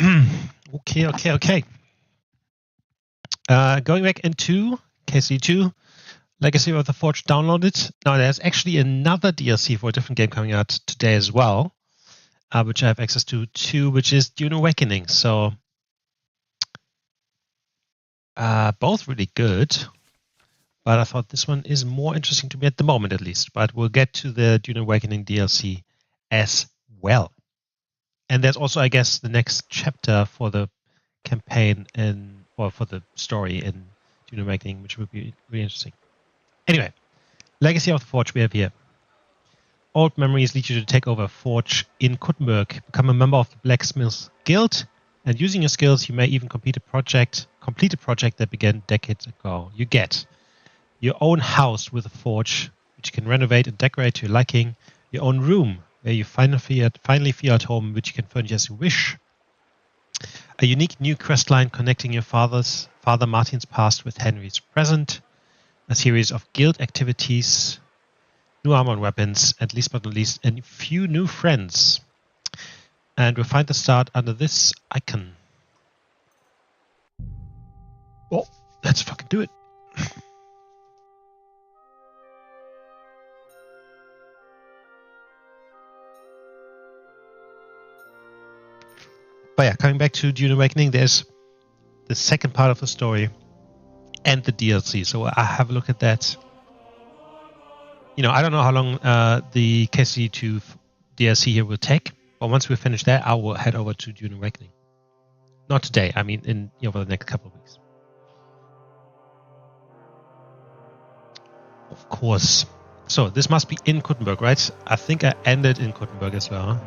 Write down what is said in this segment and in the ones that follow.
Okay. Going back into KCD2, Legacy of the Forge downloaded. Now, there's actually another DLC for a different game coming out today as well, which I have access to too, which is Dune Awakening. So, both really good, but I thought this one is more interesting to me at the moment, at least. But we'll get to the Dune Awakening DLC as well. And there's also, I guess, the next chapter for the campaign or for the story in Dune Awakening, which would be really interesting. Anyway, Legacy of the Forge we have here. Old memories lead you to take over a forge in Kuttenberg, become a member of the Blacksmiths Guild, and using your skills, you may even complete a project that began decades ago. You get your own house with a forge, which you can renovate and decorate to your liking, your own room, where you finally feel at home, which you can furnish as you wish. A unique new quest line connecting your Father Martin's past with Henry's present. A series of guild activities, new armor and weapons, and last but not least, a few new friends. And we'll find the start under this icon. Well, let's fucking do it. But yeah, coming back to Dune Awakening, there's the second part of the story and the DLC. So I have a look at that. You know, I don't know how long the KCD2 DLC here will take, but once we finish that, I will head over to Dune Awakening. Not today. I mean, over the next couple of weeks. Of course. So this must be in Kuttenberg, right? I think I ended in Kuttenberg as well.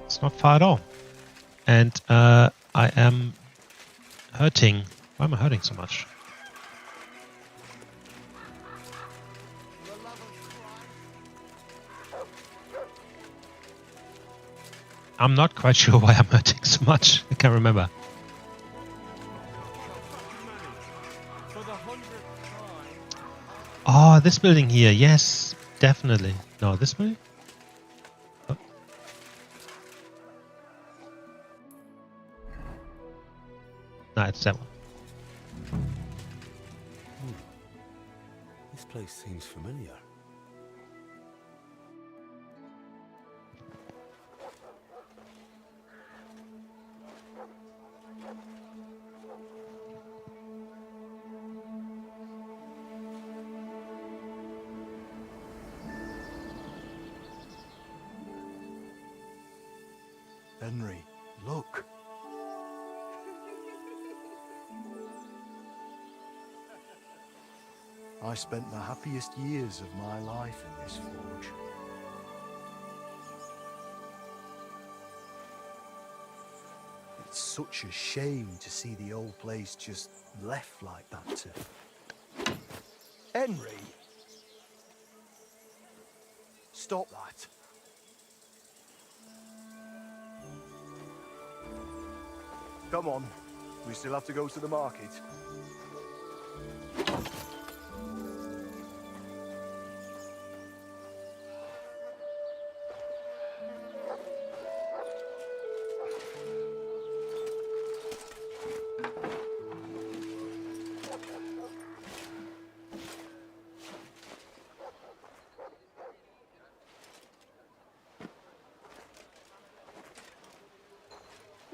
It's not far at all. And I am hurting. Why am I hurting so much? I'm not quite sure why I'm hurting so much. I can't remember. Oh, this building here. Yes, definitely. No, this building? Oh. No, it's that one. This place seems familiar. Henry, look. I spent the happiest years of my life in this forge. It's such a shame to see the old place just left like that to... Henry! Stop that. Come on, we still have to go to the market.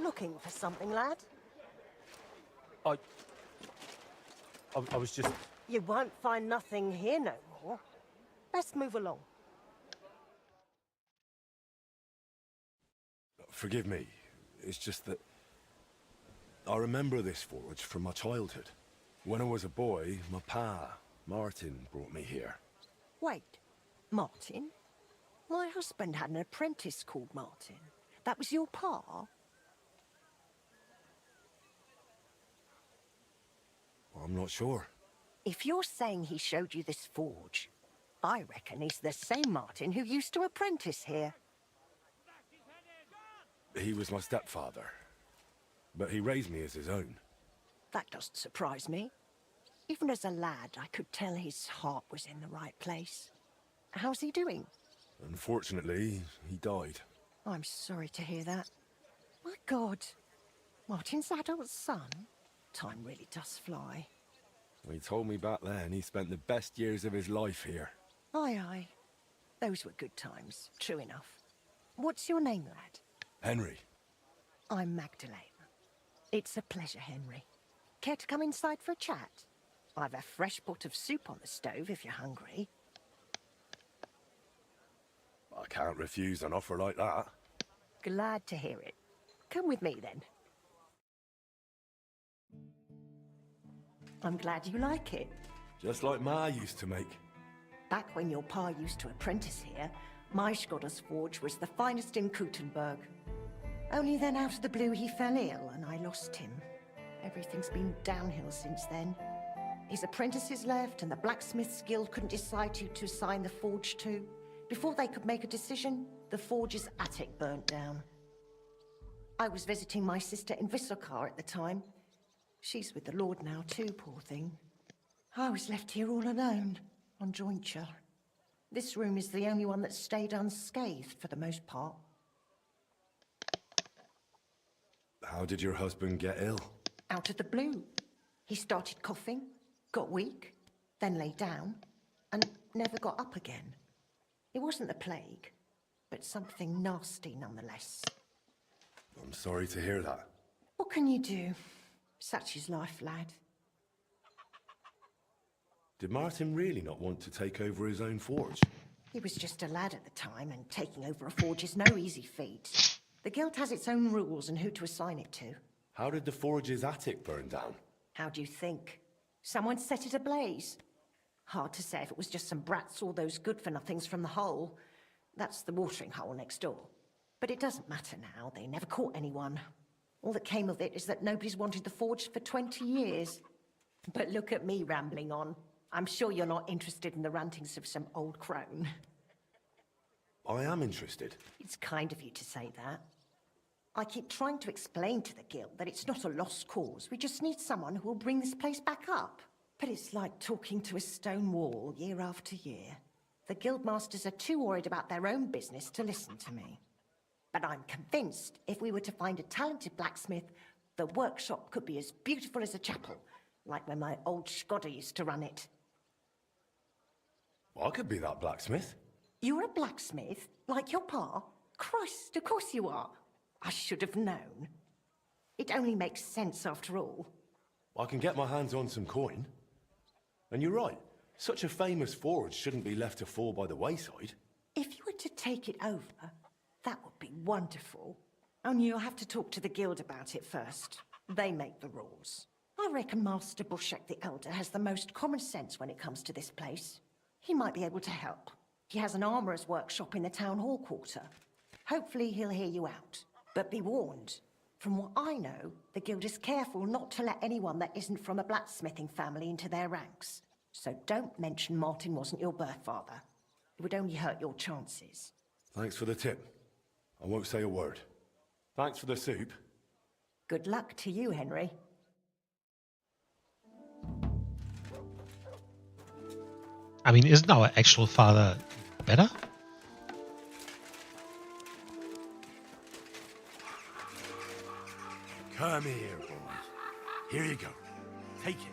Looking for something, lad? I was just... You won't find nothing here no more. Let's move along. Forgive me. It's just that... I remember this forge from my childhood. When I was a boy, my pa, Martin, brought me here. Wait, Martin? My husband had an apprentice called Martin. That was your pa? I'm not sure. If you're saying he showed you this forge, I reckon he's the same Martin who used to apprentice here. He was my stepfather, but he raised me as his own. That doesn't surprise me. Even as a lad, I could tell his heart was in the right place. How's he doing? Unfortunately, he died. I'm sorry to hear that. My God. Martin's adult son? Time really does fly. He told me back then he spent the best years of his life here. Aye, aye. Those were good times, true enough. What's your name, lad? Henry. I'm Magdalene. It's a pleasure, Henry. Care to come inside for a chat? I've a fresh pot of soup on the stove if you're hungry. I can't refuse an offer like that. Glad to hear it. Come with me, then. I'm glad you like it. Just like Ma used to make. Back when your pa used to apprentice here, my Skodder's forge was the finest in Kuttenberg. Only then out of the blue he fell ill and I lost him. Everything's been downhill since then. His apprentices left and the blacksmith's guild couldn't decide who to assign the forge to. Before they could make a decision, the forge's attic burnt down. I was visiting my sister in Visokar at the time. She's with the Lord now too, poor thing. I was left here all alone, on jointure. This room is the only one that stayed unscathed for the most part. How did your husband get ill? Out of the blue. He started coughing, got weak, then lay down, and never got up again. It wasn't the plague, but something nasty nonetheless. I'm sorry to hear that. What can you do? Such is life, lad. Did Martin really not want to take over his own forge? He was just a lad at the time, and taking over a forge is no easy feat. The guild has its own rules and who to assign it to. How did the forge's attic burn down? How do you think? Someone set it ablaze. Hard to say if it was just some brats or those good-for-nothings from the hole. That's the watering hole next door. But it doesn't matter now, they never caught anyone. All that came of it is that nobody's wanted the forge for 20 years. But look at me rambling on. I'm sure you're not interested in the rantings of some old crone. I am interested. It's kind of you to say that. I keep trying to explain to the guild that it's not a lost cause. We just need someone who will bring this place back up. But it's like talking to a stone wall year after year. The guildmasters are too worried about their own business to listen to me. But I'm convinced if we were to find a talented blacksmith, the workshop could be as beautiful as a chapel, like when my old Skodder used to run it. I could be that blacksmith. You're a blacksmith? Like your pa? Christ, of course you are. I should have known. It only makes sense after all. I can get my hands on some coin. And you're right, such a famous forge shouldn't be left to fall by the wayside. If you were to take it over, that would be wonderful. Only you'll have to talk to the guild about it first. They make the rules. I reckon Master Bushek the Elder has the most common sense when it comes to this place. He might be able to help. He has an armourer's workshop in the town hall quarter. Hopefully he'll hear you out. But be warned, from what I know, the guild is careful not to let anyone that isn't from a blacksmithing family into their ranks. So don't mention Martin wasn't your birth father. It would only hurt your chances. Thanks for the tip. I won't say a word. Thanks for the soup. Good luck to you, Henry. I mean, isn't our actual father better? Come here, boy. Here you go. Take it.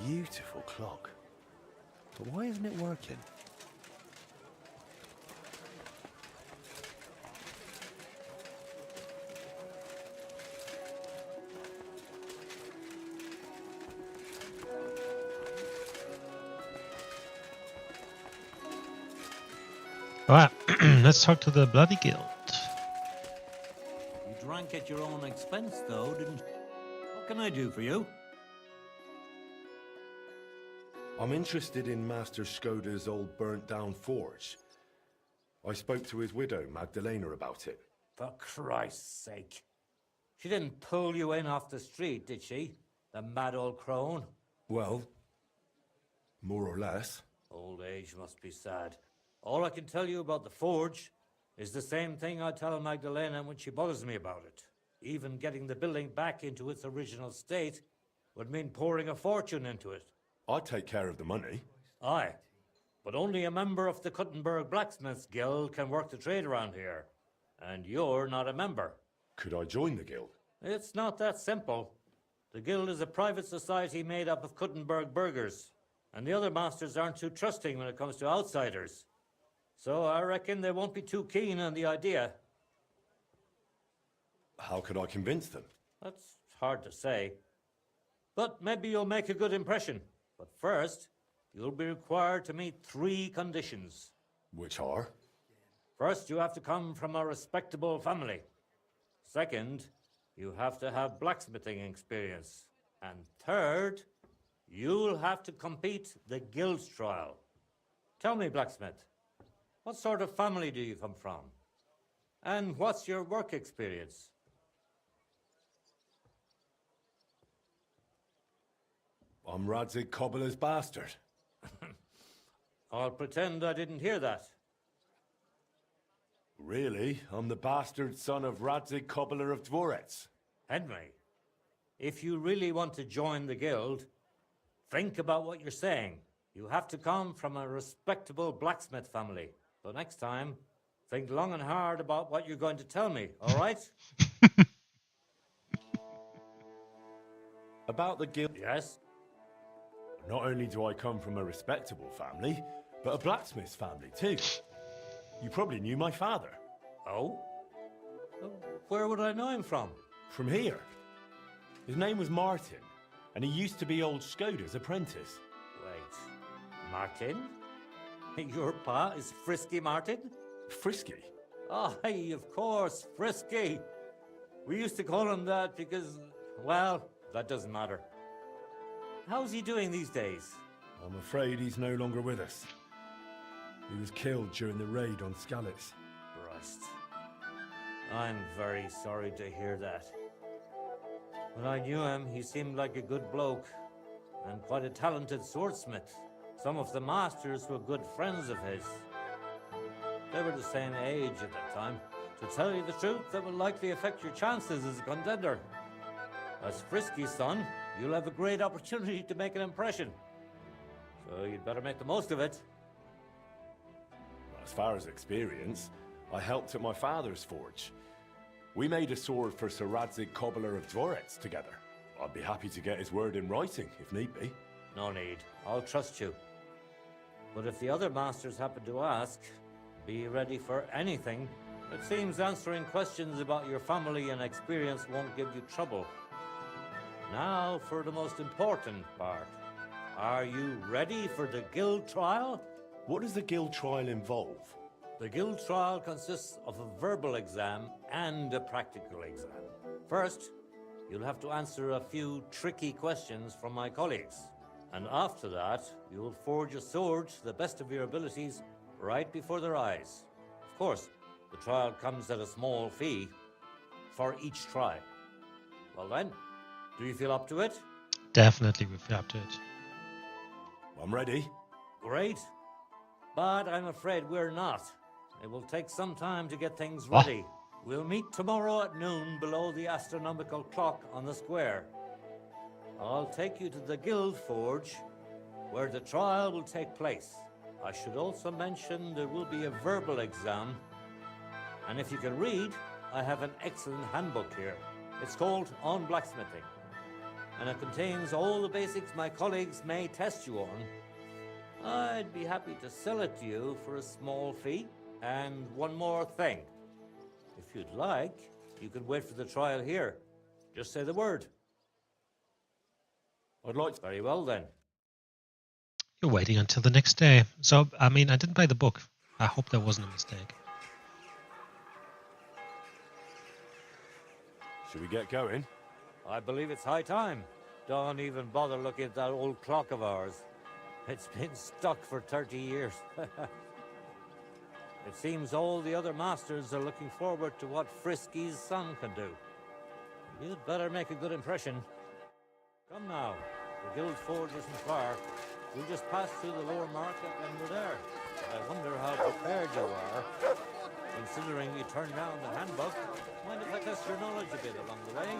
Beautiful clock. But why isn't it working? Alright, let's talk to the Bloody Guild. You drank at your own expense, though, didn't you? What can I do for you? I'm interested in Master Skodder's old burnt-down forge. I spoke to his widow, Magdalena, about it. For Christ's sake. She didn't pull you in off the street, did she? The mad old crone? Well, More or less. Old age must be sad. All I can tell you about the forge is the same thing I tell Magdalena when she bothers me about it. Even getting the building back into its original state would mean pouring a fortune into it. I'd take care of the money. Aye, but only a member of the Kuttenberg Blacksmiths Guild can work the trade around here. And you're not a member. Could I join the guild? It's not that simple. The guild is a private society made up of Kuttenberg burghers, and the other masters aren't too trusting when it comes to outsiders. So I reckon they won't be too keen on the idea. How could I convince them? That's hard to say. But maybe you'll make a good impression. But first, you'll be required to meet 3 conditions. Which are? First, you have to come from a respectable family. Second, you have to have blacksmithing experience. And third, you'll have to compete the guild's trial. Tell me, blacksmith, what sort of family do you come from? And what's your work experience? I'm Radzig Cobbler's bastard. I'll pretend I didn't hear that. Really? I'm the bastard son of Radzig Cobbler of Dvorets. Henry, if you really want to join the guild, think about what you're saying. You have to come from a respectable blacksmith family. So next time, think long and hard about what you're going to tell me, all right? About the guild. Yes? Not only do I come from a respectable family, but a blacksmith's family too. You probably knew my father. Oh? Where would I know him from? From here. His name was Martin, and he used to be old Skoda's apprentice. Wait, Martin? Your pa is Frisky Martin? Frisky? Aye, of course, Frisky. We used to call him that because, well, that doesn't matter. How's he doing these days? I'm afraid he's no longer with us. He was killed during the raid on Skalitz. Christ. I'm very sorry to hear that. When I knew him, he seemed like a good bloke and quite a talented swordsmith. Some of the masters were good friends of his. They were the same age at that time. To tell you the truth, that will likely affect your chances as a contender. As Frisky's son, you'll have a great opportunity to make an impression. So you'd better make the most of it. As far as experience, I helped at my father's forge. We made a sword for Sir Radzig Cobbler of Dvorets together. I'd be happy to get his word in writing, if need be. No need. I'll trust you. But if the other masters happen to ask, be ready for anything. It seems answering questions about your family and experience won't give you trouble. Now for the most important part. Are you ready for the guild trial? What does the guild trial involve? The guild trial consists of a verbal exam and a practical exam. First, you'll have to answer a few tricky questions from my colleagues. And after that, you'll forge a sword to the best of your abilities right before their eyes. Of course, the trial comes at a small fee for each try. Well then, do you feel up to it? Definitely we feel up to it. I'm ready. Great. But I'm afraid we're not. It will take some time to get things What? ready. We'll meet tomorrow at noon below the astronomical clock on the square. I'll take you to the guild forge, where the trial will take place. I should also mention there will be a verbal exam. And if you can read, I have an excellent handbook here. It's called On Blacksmithing. And it contains all the basics my colleagues may test you on. I'd be happy to sell it to you for a small fee. And one more thing. If you'd like, you could wait for the trial here. Just say the word. I'd like to... Very well then. You're waiting until the next day. So, I mean, I didn't buy the book. I hope that wasn't a mistake. Should we get going? I believe it's high time. Don't even bother looking at that old clock of ours. It's been stuck for 30 years. It seems all the other masters are looking forward to what Frisky's son can do. You'd better make a good impression. Come now, the guild forge isn't far. We'll just pass through the lower market and we're there. I wonder how prepared you are. Considering you turned down the handbook, mind if I test your knowledge a bit along the way?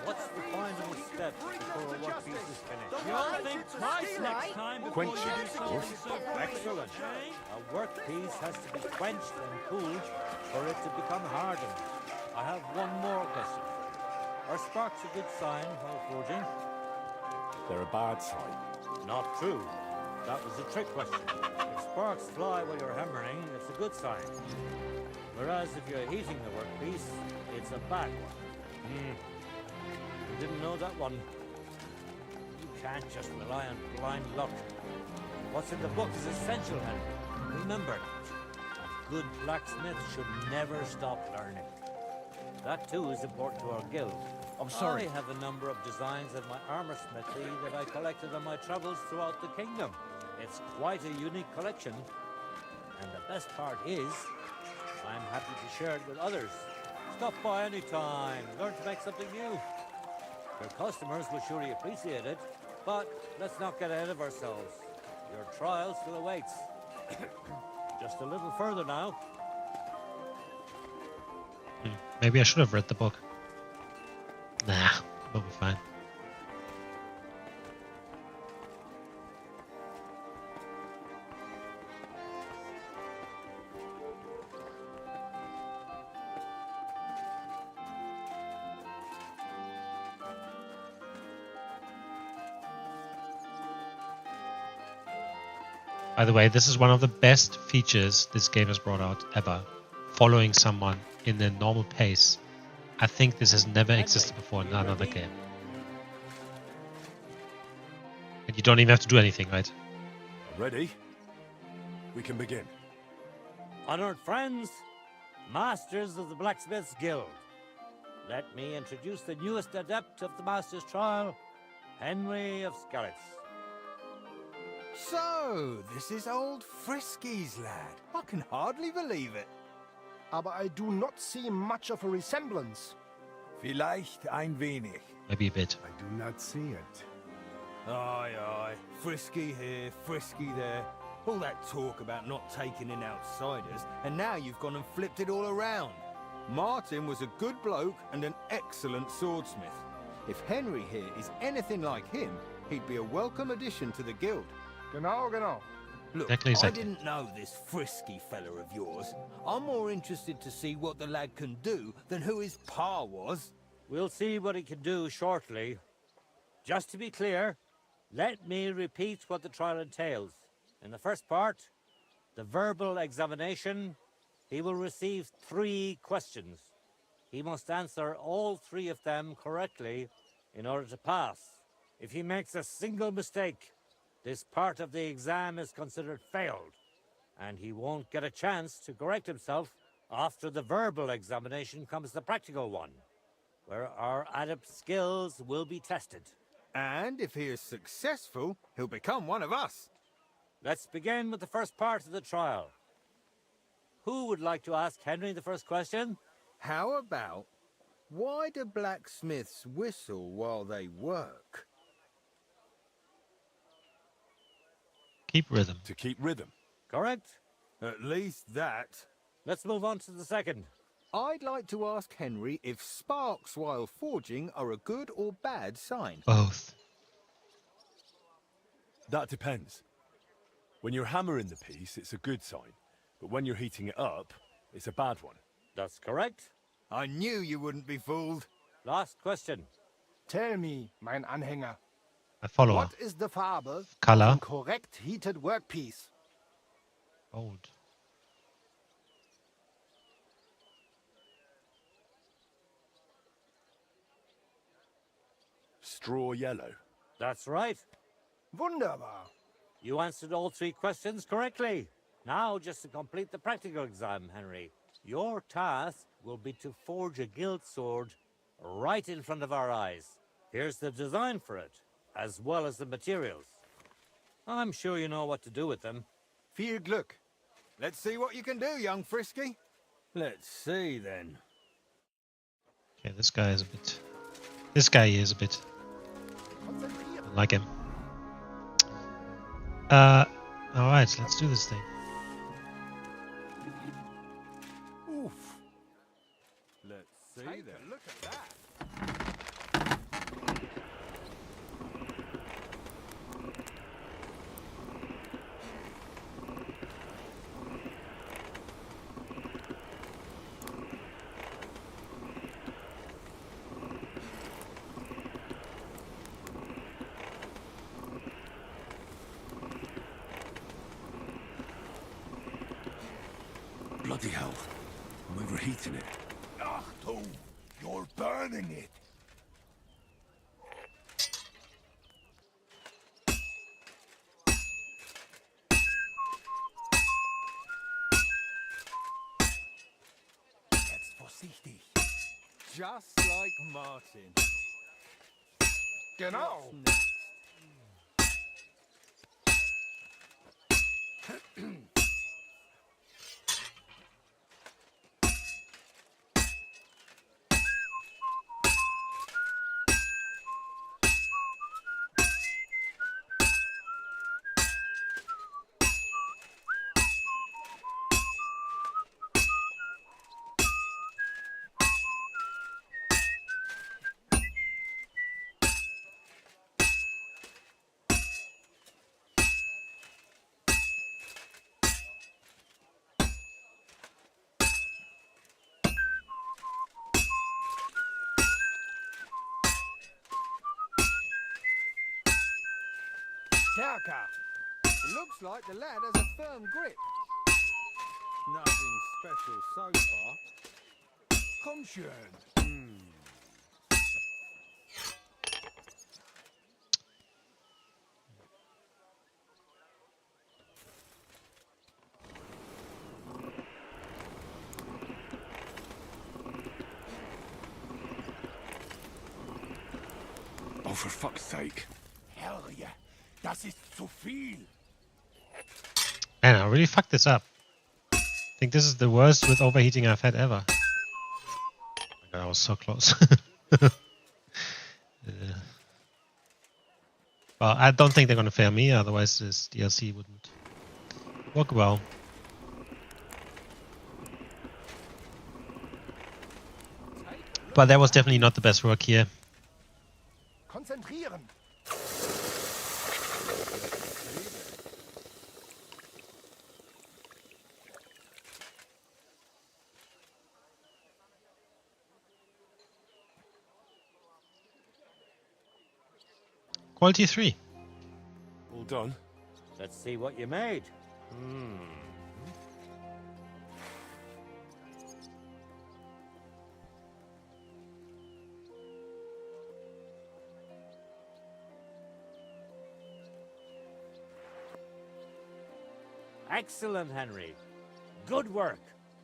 What's the final step before a workpiece is finished? You'll think twice next time before you do something so Excellent. A workpiece has to be quenched and cooled for it to become hardened. I have one more question for you. Are sparks a good sign while forging? They're a bad sign. Not true. That was a trick question. If sparks fly while you're hammering, it's a good sign. Whereas if you're heating the workpiece, it's a bad one. You didn't know that one. You can't just rely on blind luck. What's in the book is essential, Henry. Remember that. A good blacksmith should never stop learning. That too is important to our guild. I'm sorry. I have a number of designs in my armor smithy that I collected on my travels throughout the kingdom. It's quite a unique collection. And the best part is, I'm happy to share it with others. Stop by any time. Learn to make something new. Your customers will surely appreciate it, but let's not get ahead of ourselves. Your trial still awaits. Just a little further now. Maybe I should have read the book. Nah, we'll be fine. By the way, this is one of the best features this game has brought out ever. Following someone in their normal pace. I think this has never existed before in another game. And you don't even have to do anything, right? Ready? We can begin. Honored friends, masters of the Blacksmiths Guild, let me introduce the newest adept of the Master's Trial, Henry of Skalitz. So, this is old Frisky's lad. I can hardly believe it. Aber I do not see much of a resemblance. Vielleicht ein wenig. Maybe a bit. I do not see it. Aye, aye. Frisky here, Frisky there. All that talk about not taking in outsiders, and now you've gone and flipped it all around. Martin was a good bloke and an excellent swordsmith. If Henry here is anything like him, he'd be a welcome addition to the guild. Genau, genau. Look, Exactly. I didn't know this Frisky fella of yours. I'm more interested to see what the lad can do than who his pa was. We'll see what he can do shortly. Just to be clear, let me repeat what the trial entails. In the first part, the verbal examination, he will receive 3 questions. He must answer all 3 of them correctly in order to pass. If he makes a single mistake, this part of the exam is considered failed, and he won't get a chance to correct himself. After the verbal examination comes the practical one, where our adept skills will be tested. And if he is successful, he'll become one of us. Let's begin with the first part of the trial. Who would like to ask Henry the first question? How about, why do blacksmiths whistle while they work? Keep rhythm. To keep rhythm. Correct. At least that. Let's move on to the second. I'd like to ask Henry if sparks while forging are a good or bad sign. Both. That depends. When you're hammering the piece, it's a good sign. But when you're heating it up, it's a bad one. That's correct. I knew you wouldn't be fooled. Last question. Tell me, mein Anhänger, My follower. what is the Farbe Color. of a correct heated workpiece? Gold. Straw yellow. That's right. Wunderbar. You answered all 3 questions correctly. Now, just to complete the practical exam, Henry, your task will be to forge a guild sword right in front of our eyes. Here's the design for it, as well as the materials. I'm sure you know what to do with them. Viel Glück. Let's see what you can do, young Frisky. Let's see, then. Okay, this guy is a bit... This guy is a bit... I like him. Alright, let's do this thing. Oof. Let's see then. Look at that. Bloody hell. I'm overheating it. Achtung! You're burning it! Jetzt vorsichtig. Just like Martin. Genau. What's next? Stärker. It looks like the lad has a firm grip. Nothing special so far. Komm schön. Oh, for fuck's sake. Herrje, das ist zu viel. Man, I really fucked this up. I think this is the worst with overheating I've had ever. Oh my God, I was so close. Well, I don't think they're gonna fail me, otherwise this DLC wouldn't work well. But that was definitely not the best work here. Konzentrieren. Quality 3. All done? Let's see what you made. Excellent, Henry. Good work.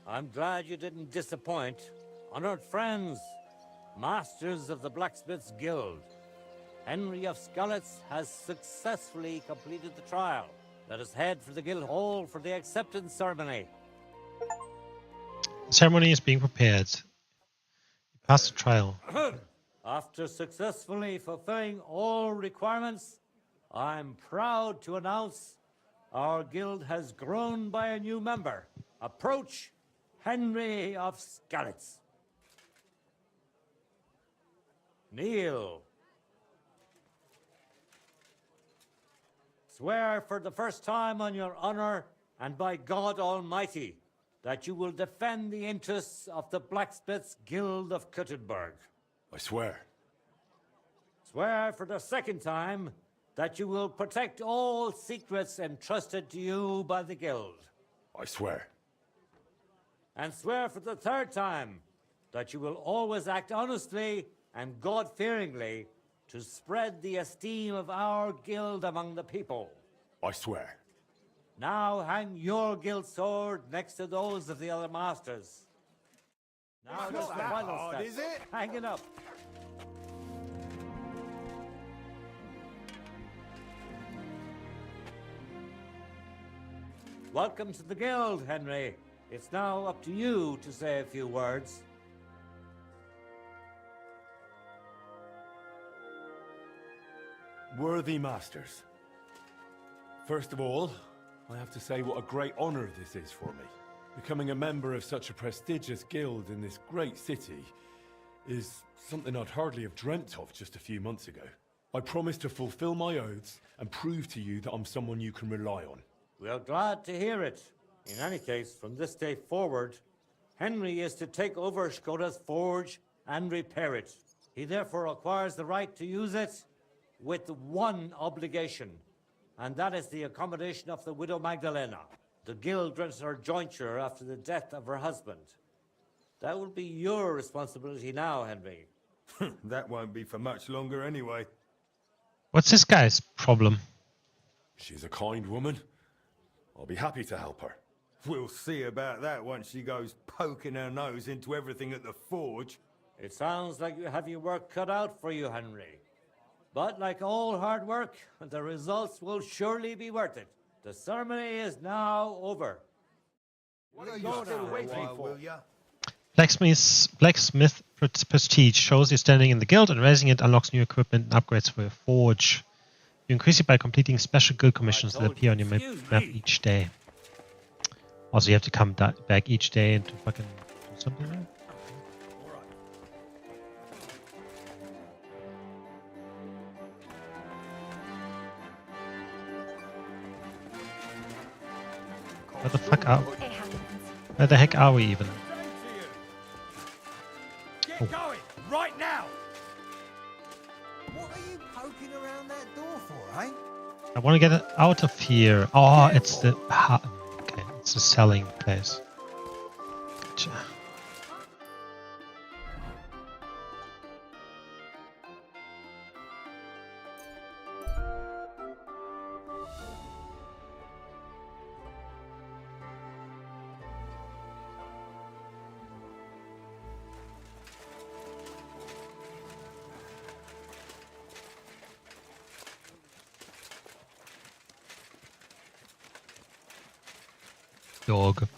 I'm glad you didn't disappoint. Honored friends, masters of the Blacksmiths Guild, Henry of Skalitz has successfully completed the trial. Let us head for the guild hall for the acceptance ceremony. The ceremony is being prepared. You passed the trial. After successfully fulfilling all requirements, I'm proud to announce our guild has grown by a new member. Approach Henry of Skalitz. Kneel. Swear for the first time on your honor and by God Almighty that you will defend the interests of the Blacksmiths Guild of Kuttenberg. I swear. Swear for the second time that you will protect all secrets entrusted to you by the Guild. I swear. And swear for the third time that you will always act honestly and God-fearingly to spread the esteem of our guild among the people. I swear. Now hang your guild sword next to those of the other masters. Now It's just not the that final hard, step. is it? Hang it up. Welcome to the guild, Henry. It's now up to you to say a few words. Worthy masters, First of all, I have to say what a great honor this is for me. Becoming a member of such a prestigious guild in this great city is something I'd hardly have dreamt of just a few months ago. I promise to fulfill my oaths and prove to you that I'm someone you can rely on. We are glad to hear it. In any case, from this day forward, Henry is to take over Skoda's forge and repair it. He therefore acquires the right to use it with one obligation, and that is the accommodation of the widow Magdalena. The guild grants her jointure after the death of her husband. That will be your responsibility now, Henry. That won't be for much longer anyway. What's this guy's problem? She's a kind woman. I'll be happy to help her. We'll see about that once she goes poking her nose into everything at the forge. It sounds like you have your work cut out for you, Henry. But like all hard work, the results will surely be worth it. The ceremony is now over. What are you still waiting for? Will ya? Blacksmith prestige shows you standing in the guild, and raising it unlocks new equipment and upgrades for your forge. You increase it by completing special guild commissions that appear on your map each day. Also, you have to come back each day and to fucking do something, right? Where the fuck are we? Where the heck are we even? Get going, right now! What are you poking around that door for, eh? I want to get out of here. Oh, it's the... okay, it's the selling place. Gotcha. Dog.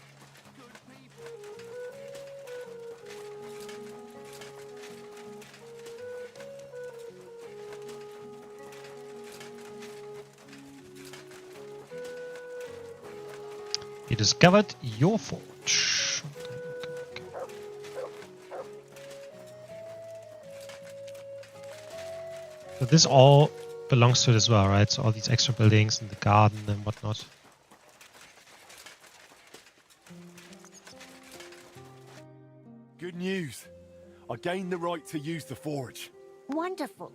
You discovered your forge. Okay. So this all belongs to it as well, right? So all these extra buildings and the garden and whatnot. Good news. I gained the right to use the forge. Wonderful.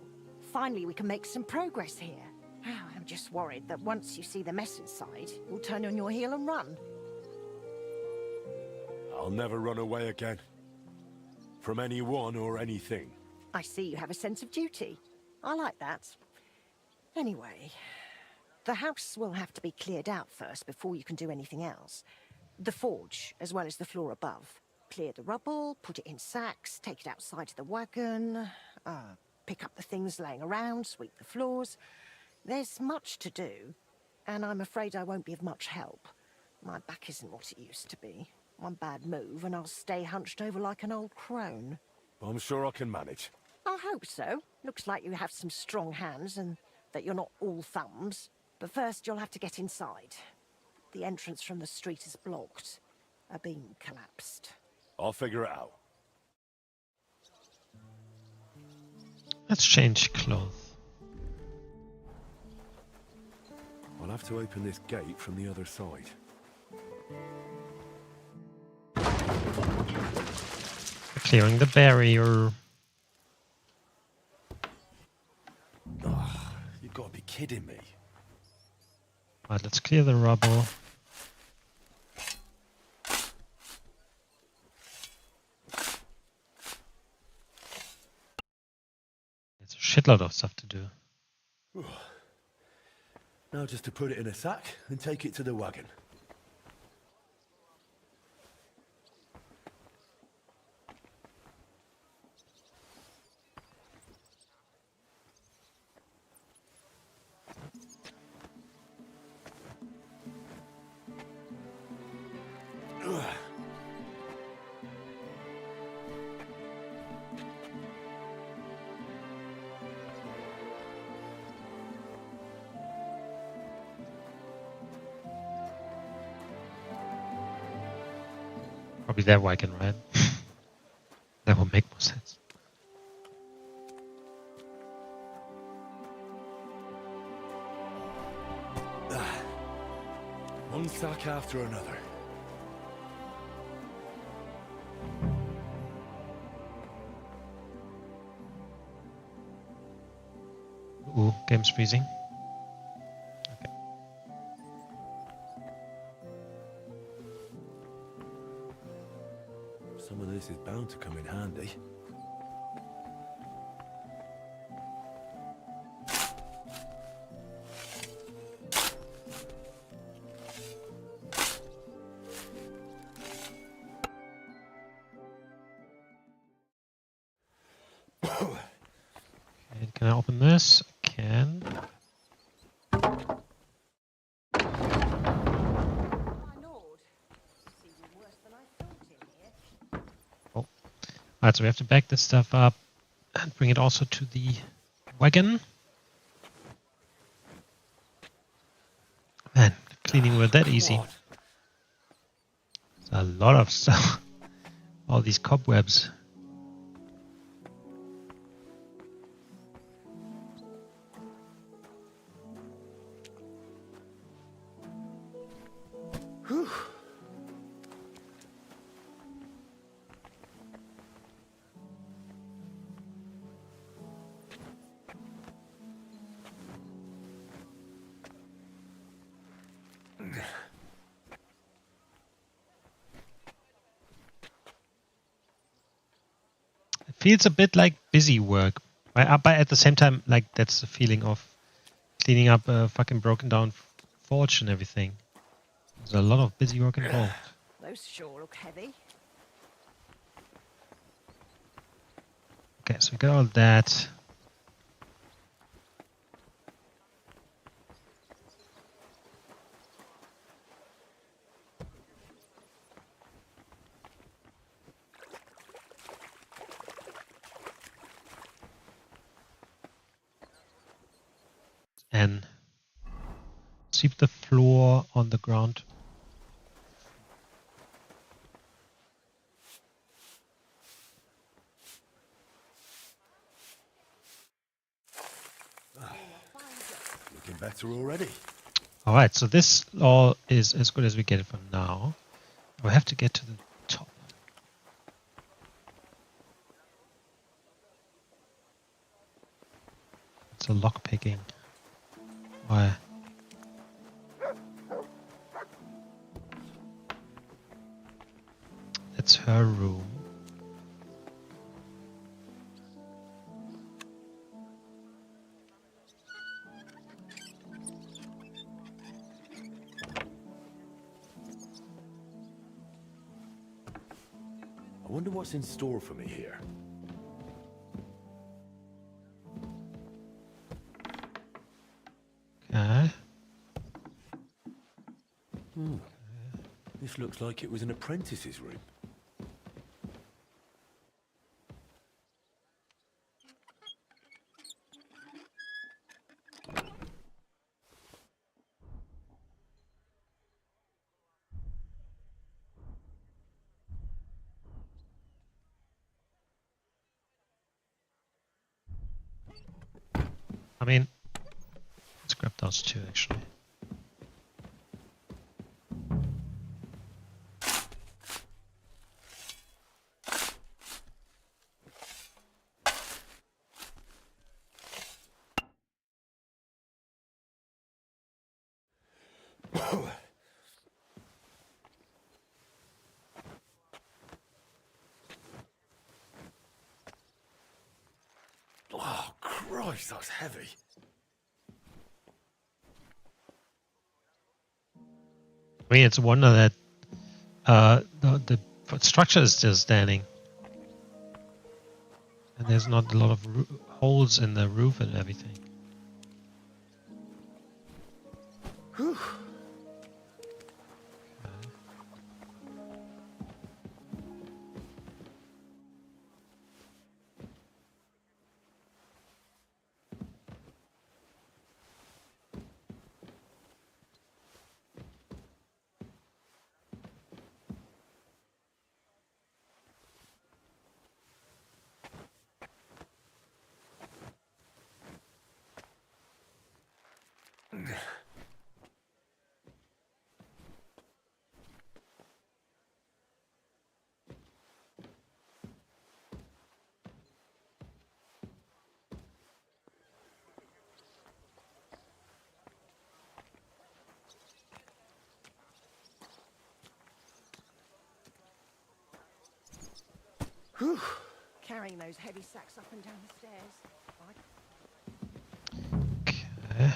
Finally, we can make some progress here. I'm just worried that once you see the mess inside, you'll turn on your heel and run. I'll never run away again. From anyone or anything. I see you have a sense of duty. I like that. Anyway, the house will have to be cleared out first before you can do anything else. The forge, as well as the floor above. Clear the rubble, put it in sacks, take it outside to the wagon, pick up the things laying around, sweep the floors. There's much to do, and I'm afraid I won't be of much help. My back isn't what it used to be. One bad move and I'll stay hunched over like an old crone. I'm sure I can manage. I hope so. Looks like you have some strong hands and that you're not all thumbs. But first you'll have to get inside. The entrance from the street is blocked. A beam collapsed. I'll figure it out. Let's change clothes. I'll have to open this gate from the other side. Clearing the barrier. You've got to be kidding me. Right, let's clear the rubble. It's a shitload of stuff to do. Now just to put it in a sack and take it to the wagon. Probably that wagon, right? That will make more sense. One sack after another. Ooh, game's freezing. Okay. Some of this is bound to come in handy. Okay, can I open this? I can. My lord, it's even worse than I thought in here. Oh. Alright, so we have to back this stuff up and bring it also to the wagon. Man, cleaning were that easy. There's a lot of stuff. All these cobwebs. It feels a bit like busy work, but at the same time, like that's the feeling of cleaning up a fucking broken down forge and everything. There's a lot of busy work involved. Those sure look heavy. Okay, so we got all that. And sweep the floor on the ground. Looking better already. Alright, so this all is as good as we get it for now. We have to get to the top. It's a lock picking. Why? That's her room. I wonder what's in store for me here. Okay. This looks like it was an apprentice's room. I mean, let's grab those two actually. Oh, Christ, that's heavy. I mean, it's a wonder that the structure is still standing. And there's not a lot of holes in the roof and everything. Whew. Whew. Carrying those heavy sacks up and down the stairs. Okay.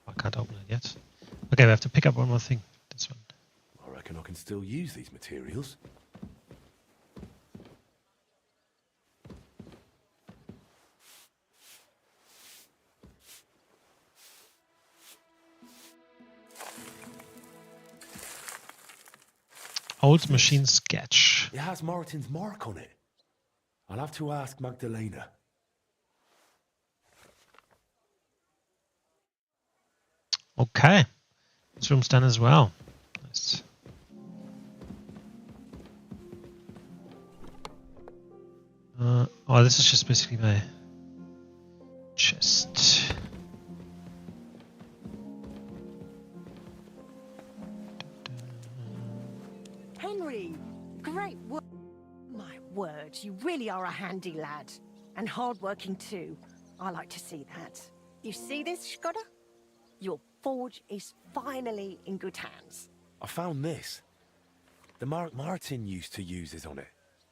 I can't open it yet. Okay, we have to pick up one more thing. This one. I reckon I can still use these materials. Old machine sketch. It has Martin's mark on it. I'll have to ask Magdalena. Okay. This room's done as well. Nice. Oh, this is just basically my chest. Henry, great work. My word, you really are a handy lad. And hardworking too. I like to see that. You see this, Skoda? Your forge is finally in good hands. I found this. The mark Martin used to use is on it.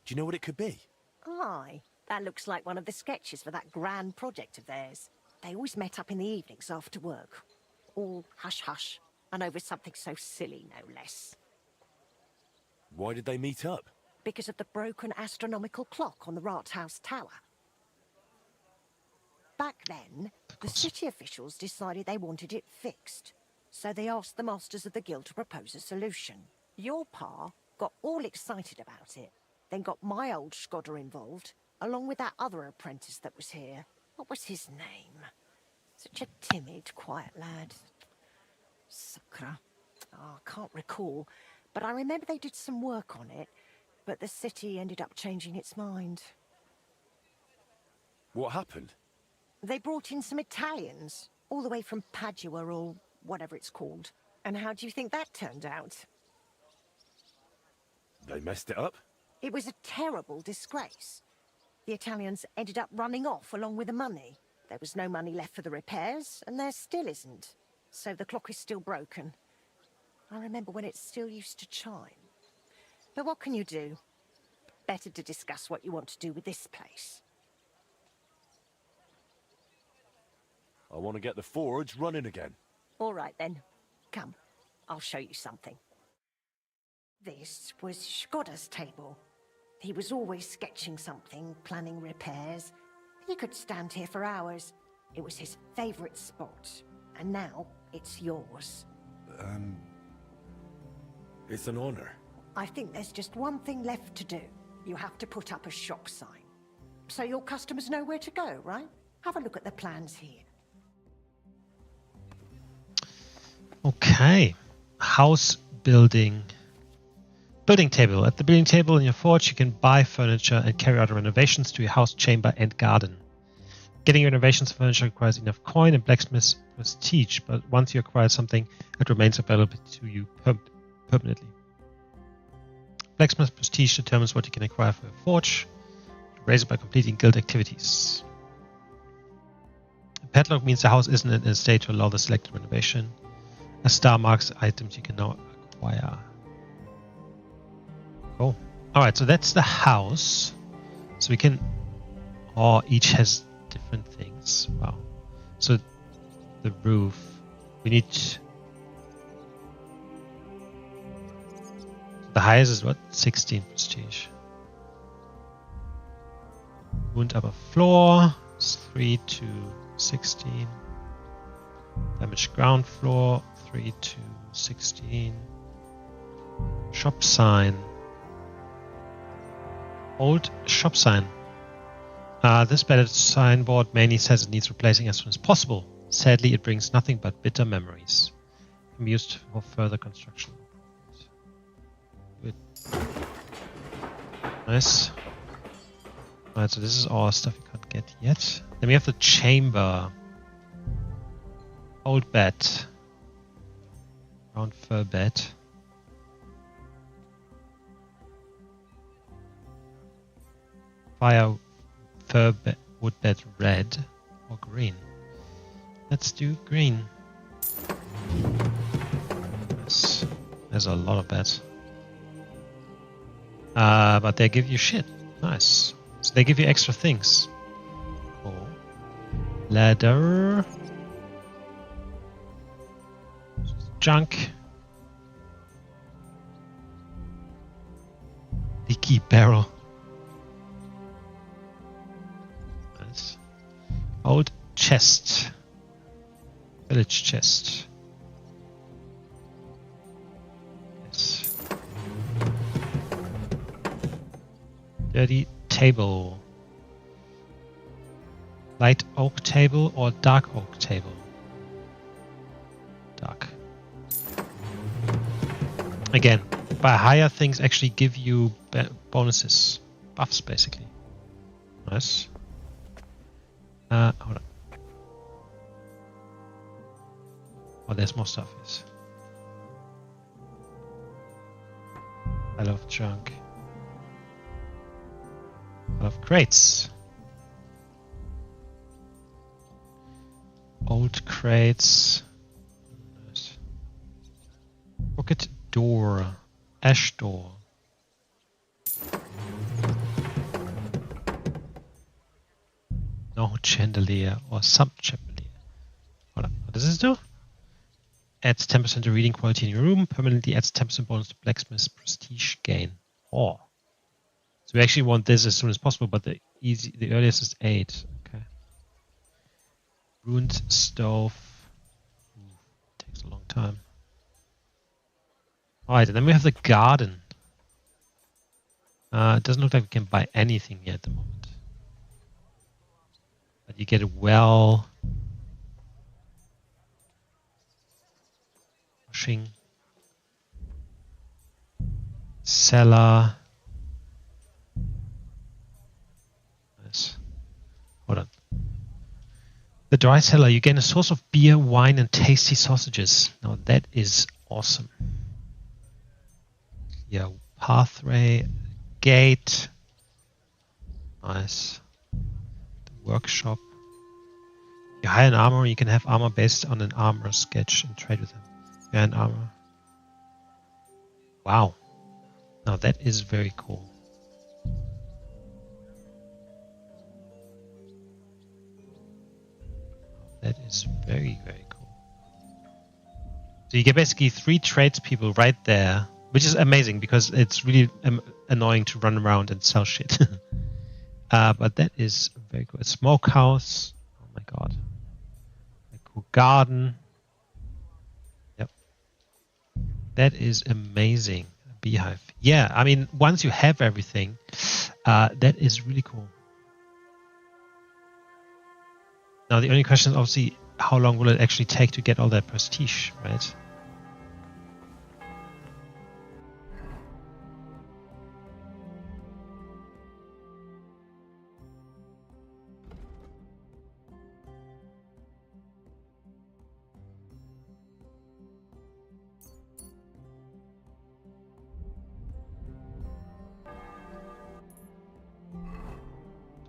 Do you know what it could be? Aye, that looks like one of the sketches for that grand project of theirs. They always met up in the evenings after work. All hush-hush, and over something so silly, no less. Why did they meet up? Because of the broken astronomical clock on the Rathaus Tower. Back then, the city officials decided they wanted it fixed. So they asked the masters of the guild to propose a solution. Your pa got all excited about it, then got my old Skoda involved, along with that other apprentice that was here. What was his name? Such a timid, quiet lad. Sakra. Oh, I can't recall, but I remember they did some work on it, but the city ended up changing its mind. What happened? They brought in some Italians, all the way from Padua or whatever it's called. And how do you think that turned out? They messed it up? It was a terrible disgrace. The Italians ended up running off along with the money. There was no money left for the repairs, and there still isn't. So the clock is still broken. I remember when it still used to chime. But what can you do? Better to discuss what you want to do with this place. I want to get the forge running again. All right then. Come, I'll show you something. This was Skoda's table. He was always sketching something, planning repairs. He could stand here for hours. It was his favorite spot. And now it's yours. It's an honor. I think there's just one thing left to do. You have to put up a shop sign. So your customers know where to go, right? Have a look at the plans here. Okay. House building. Building table. At the building table in your forge, you can buy furniture and carry out renovations to your house, chamber, and garden. Getting renovations furniture requires enough coin and blacksmith's prestige, but once you acquire something, it remains available to you permanently. Blacksmith's prestige determines what you can acquire for your forge. Raise it by completing guild activities. A padlock means the house isn't in a state to allow the selected renovation. A star marks items you can now acquire. Cool. Alright, so that's the house. So we can... Oh, each has different things. Wow. So the roof. We need... The highest is what? 16 prestige. Wound upper floor is 3 to 16. Damaged ground floor 3 to 16. Shop sign. Old shop sign. This battered signboard mainly says it needs replacing as soon as possible. Sadly, it brings nothing but bitter memories. Can be used for further construction. Good. Nice. Alright, so this is all stuff you can't get yet. Then we have the chamber. Old bed. Round fur bed. Fire fur wood bed red or green. Let's do green. Yes. There's a lot of beds. But they give you shit. Nice. So they give you extra things. Cool. Ladder. Junk. Leaky barrel. Nice. Old chest. Village chest. Yes. Dirty table. Light oak table or dark oak table? Dark. Again, by higher things actually give you bonuses. Buffs, basically. Nice. Hold on. Oh, there's more stuff. Yes. I love junk. I love crates. Old crates. Nice. Rocket door. Ash door. No chandelier or some chandelier. Hold on. What does this do? Adds 10% to reading quality in your room. Permanently adds 10% bonus to blacksmith's prestige gain. Oh. So we actually want this as soon as possible, but the earliest is 8. Okay. Ruined stove. Takes a long time. Alright, and then we have the garden. It doesn't look like we can buy anything here at the moment. But you get a well. Washing. Cellar. Nice. Hold on. The dry cellar, you gain a source of beer, wine, and tasty sausages. Now that is awesome. Yeah, pathway, gate. Nice. The workshop. You hire an armor, you can have armor based on an armor sketch and trade with them. Yeah, an armor. Wow. Now that is very cool. That is very, very cool. So you get basically 3 tradespeople right there, which is amazing because it's really annoying to run around and sell shit. But that is very cool. A smokehouse. Oh my god. A cool garden. Yep. That is amazing. A beehive. Yeah, I mean, once you have everything, that is really cool. Now the only question is obviously how long will it actually take to get all that prestige, right?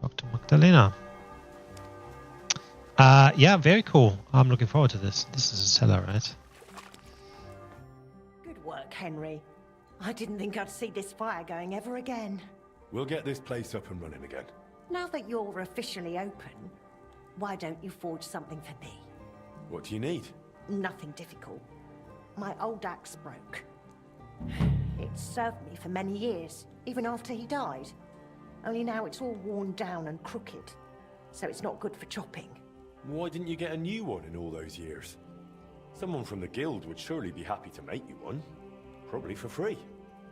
Dr. Magdalena. Yeah, very cool. I'm looking forward to this. This is a cellar, right? Good work, Henry. I didn't think I'd see this fire going ever again. We'll get this place up and running again. Now that you're officially open, why don't you forge something for me? What do you need? Nothing difficult. My old axe broke. It served me for many years, even after he died. Only now it's all worn down and crooked, so it's not good for chopping. Why didn't you get a new one in all those years? Someone from the guild would surely be happy to make you one. Probably for free.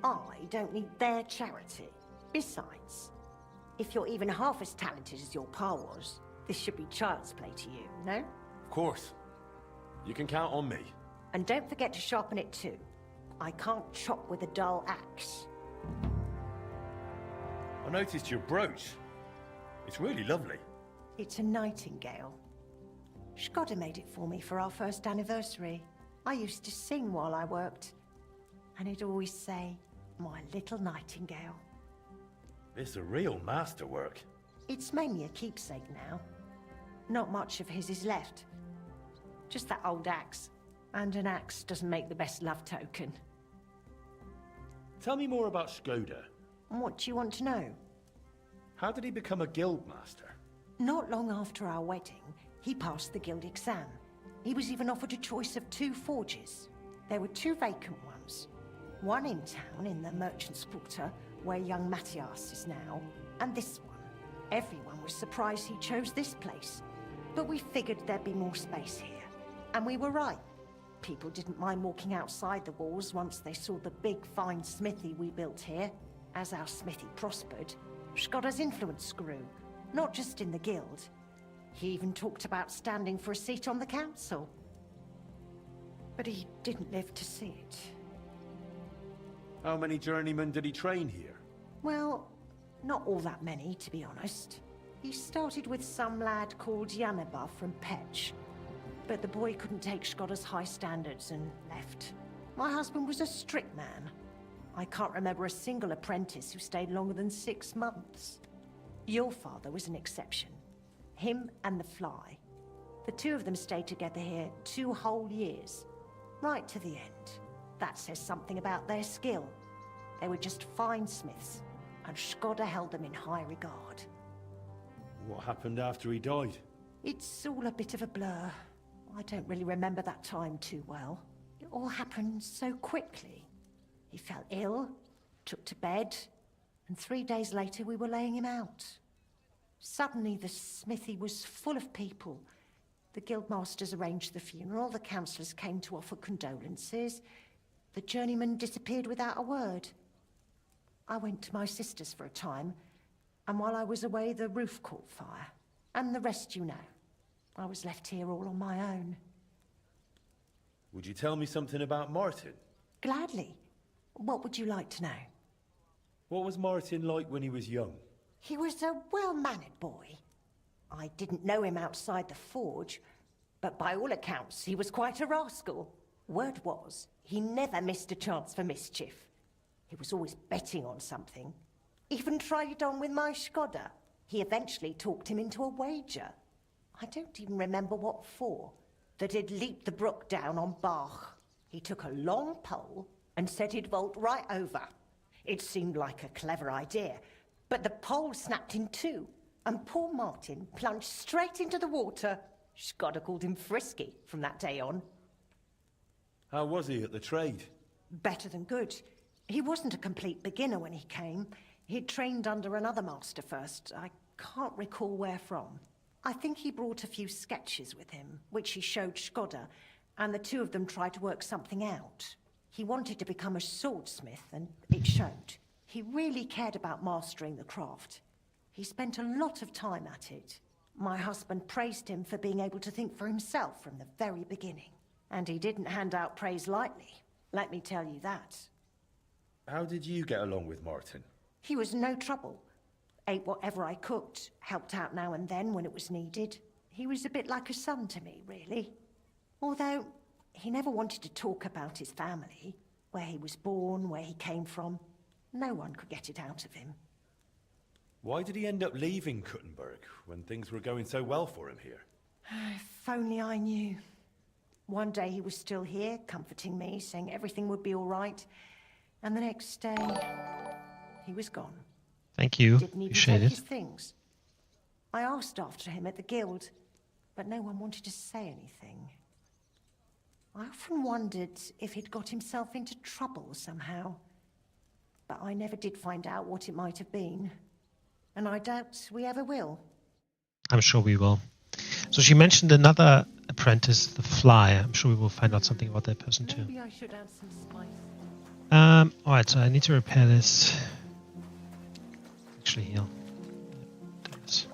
I don't need their charity. Besides, if you're even half as talented as your pa was, this should be child's play to you, no? Of course. You can count on me. And don't forget to sharpen it too. I can't chop with a dull axe. I noticed your brooch. It's really lovely. It's a nightingale. Shkoda made it for me for our first anniversary. I used to sing while I worked, and he'd always say, "My little nightingale." It's a real masterwork. It's mainly a keepsake now. Not much of his is left. Just that old axe. And an axe doesn't make the best love token. Tell me more about Shkoda. What do you want to know? How did he become a guild master? Not long after our wedding, he passed the guild exam. He was even offered a choice of 2 forges. There were 2 vacant ones. One in town in the Merchant's Quarter, where young Matthias is now, and this one. Everyone was surprised he chose this place. But we figured there'd be more space here. And we were right. People didn't mind walking outside the walls once they saw the big, fine smithy we built here. As our smithy prospered, Skoda's influence grew, not just in the guild. He even talked about standing for a seat on the council. But he didn't live to see it. How many journeymen did he train here? Well, not all that many, to be honest. He started with some lad called Yanaba from Petch. But the boy couldn't take Skoda's high standards and left. My husband was a strict man. I can't remember a single apprentice who stayed longer than 6 months. Your father was an exception. Him and the Fly. The 2 of them stayed together here 2 whole years. Right to the end. That says something about their skill. They were just fine smiths, and Skoda held them in high regard. What happened after he died? It's all a bit of a blur. I don't really remember that time too well. It all happened so quickly. He fell ill, took to bed, and 3 days later we were laying him out. Suddenly the smithy was full of people. The guildmasters arranged the funeral, the councillors came to offer condolences. The journeyman disappeared without a word. I went to my sister's for a time, and while I was away the roof caught fire. And the rest you know. I was left here all on my own. Would you tell me something about Martin? Gladly. What would you like to know? What was Martin like when he was young? He was a well-mannered boy. I didn't know him outside the forge, but by all accounts he was quite a rascal. Word was, he never missed a chance for mischief. He was always betting on something. Even tried it on with my Skoda. He eventually talked him into a wager. I don't even remember what for. That he'd leaped the brook down on Bach. He took a long pole and said he'd vault right over. It seemed like a clever idea, but the pole snapped in 2, and poor Martin plunged straight into the water. Skoda called him Frisky from that day on. How was he at the trade? Better than good. He wasn't a complete beginner when he came. He'd trained under another master first. I can't recall where from. I think he brought a few sketches with him, which he showed Skoda, and the 2 of them tried to work something out. He wanted to become a swordsmith, and it showed. He really cared about mastering the craft. He spent a lot of time at it. My husband praised him for being able to think for himself from the very beginning. And he didn't hand out praise lightly, let me tell you that. How did you get along with Martin? He was no trouble. Ate whatever I cooked, helped out now and then when it was needed. He was a bit like a son to me, really. Although, he never wanted to talk about his family, where he was born, where he came from. No one could get it out of him. Why did he end up leaving Kuttenberg when things were going so well for him here? If only I knew. One day he was still here, comforting me, saying everything would be all right. And the next day, he was gone. Thank you. Didn't even Appreciate take it. his things. I asked after him at the guild, but no one wanted to say anything. I often wondered if he'd got himself into trouble somehow. But I never did find out what it might have been. And I doubt we ever will. I'm sure we will. So she mentioned another apprentice, the Fly. I'm sure we will find out something about that person too. Maybe I should add some spice. Alright, so I need to repair this. Actually heal. Do this.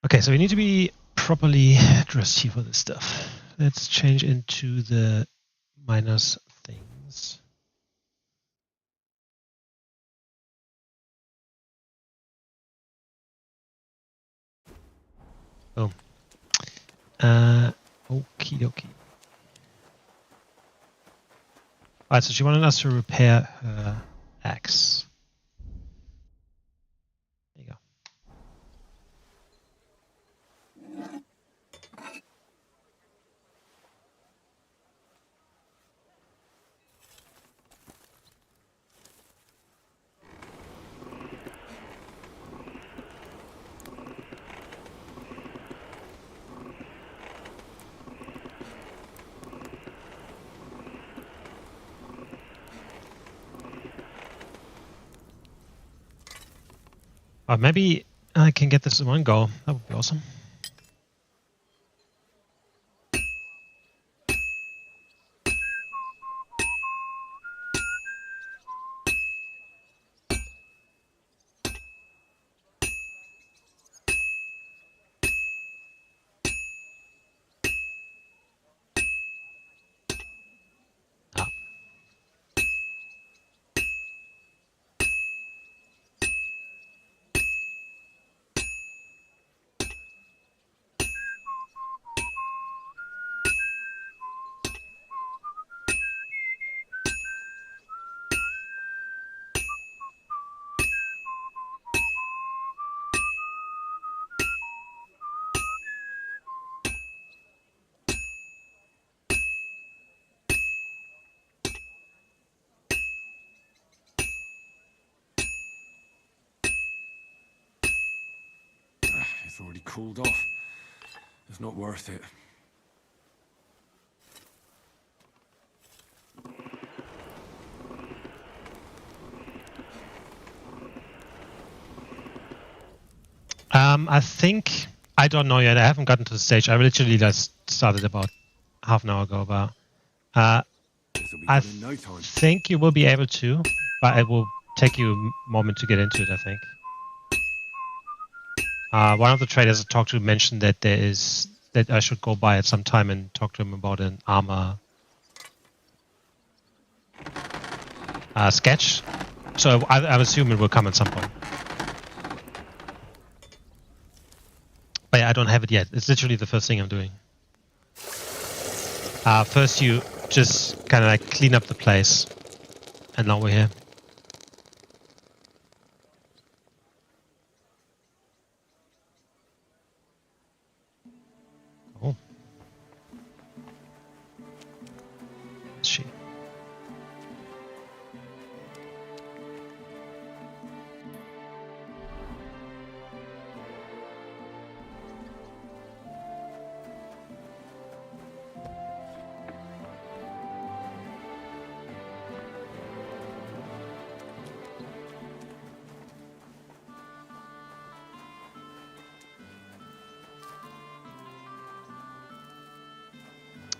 Okay, so we need to be properly dressed here for this stuff. Let's change into the minus things. Boom. Okie dokie. Alright, so she wanted us to repair her axe. There you go. Maybe I can get this in one go. That would be awesome. It's already cooled off. It's not worth it. I think I don't know yet. I haven't gotten to the stage. I literally just started about half an hour ago. But This'll be I done in no time. think you will be able to, but it will take you a moment to get into it. I think. One of the traders I talked to mentioned that that I should go by at some time and talk to him about an armor sketch. So I assume it will come at some point. But yeah, I don't have it yet. It's literally the first thing I'm doing. First you just kind of like clean up the place. And now we're here. Oh. She.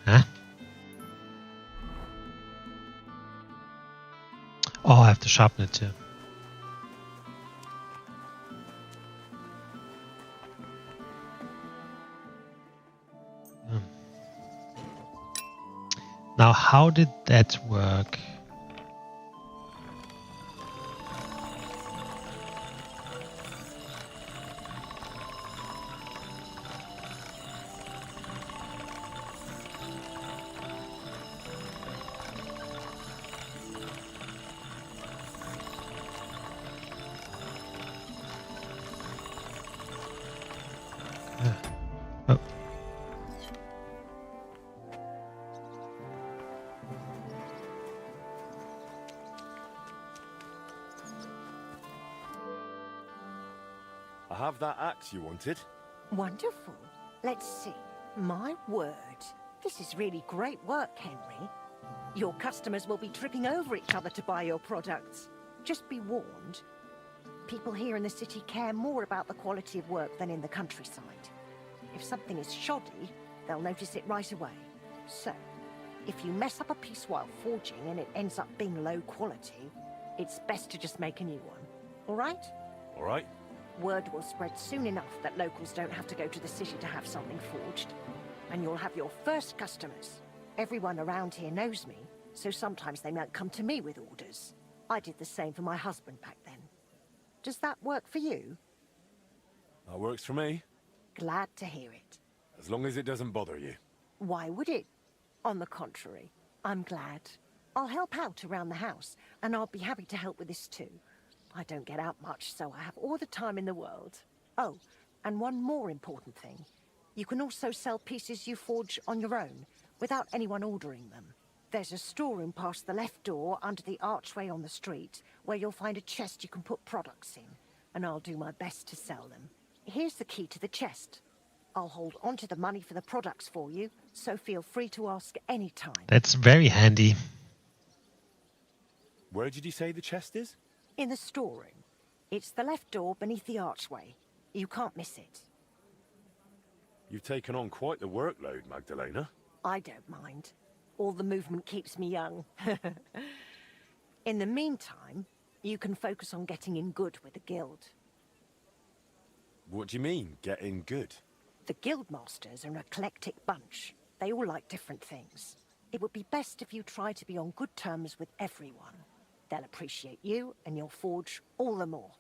Huh? Oh, I have to sharpen it too. Now, how did that work? Oh. I have that axe you wanted. Wonderful. Let's see. My word. This is really great work, Henry. Your customers will be tripping over each other to buy your products. Just be warned. People here in the city care more about the quality of work than in the countryside. If something is shoddy, they'll notice it right away. So, if you mess up a piece while forging and it ends up being low quality, it's best to just make a new one. All right? All right. Word will spread soon enough that locals don't have to go to the city to have something forged. And you'll have your first customers. Everyone around here knows me, so sometimes they might come to me with orders. I did the same for my husband back then. Does that work for you? That works for me. Glad to hear it. As long as it doesn't bother you. Why would it? On the contrary, I'm glad. I'll help out around the house, and I'll be happy to help with this too. I don't get out much, so I have all the time in the world. Oh, and one more important thing. You can also sell pieces you forge on your own, without anyone ordering them. There's a storeroom past the left door under the archway on the street, where you'll find a chest you can put products in, and I'll do my best to sell them. Here's the key to the chest. I'll hold onto the money for the products for you, so feel free to ask any time. That's very handy. Where did you say the chest is? In the storeroom. It's the left door beneath the archway. You can't miss it. You've taken on quite the workload, Magdalena. I don't mind. All the movement keeps me young. In the meantime, you can focus on getting in good with the guild. What do you mean, getting good? The guild masters are an eclectic bunch. They all like different things. It would be best if you try to be on good terms with everyone. They'll appreciate you and your forge all the more.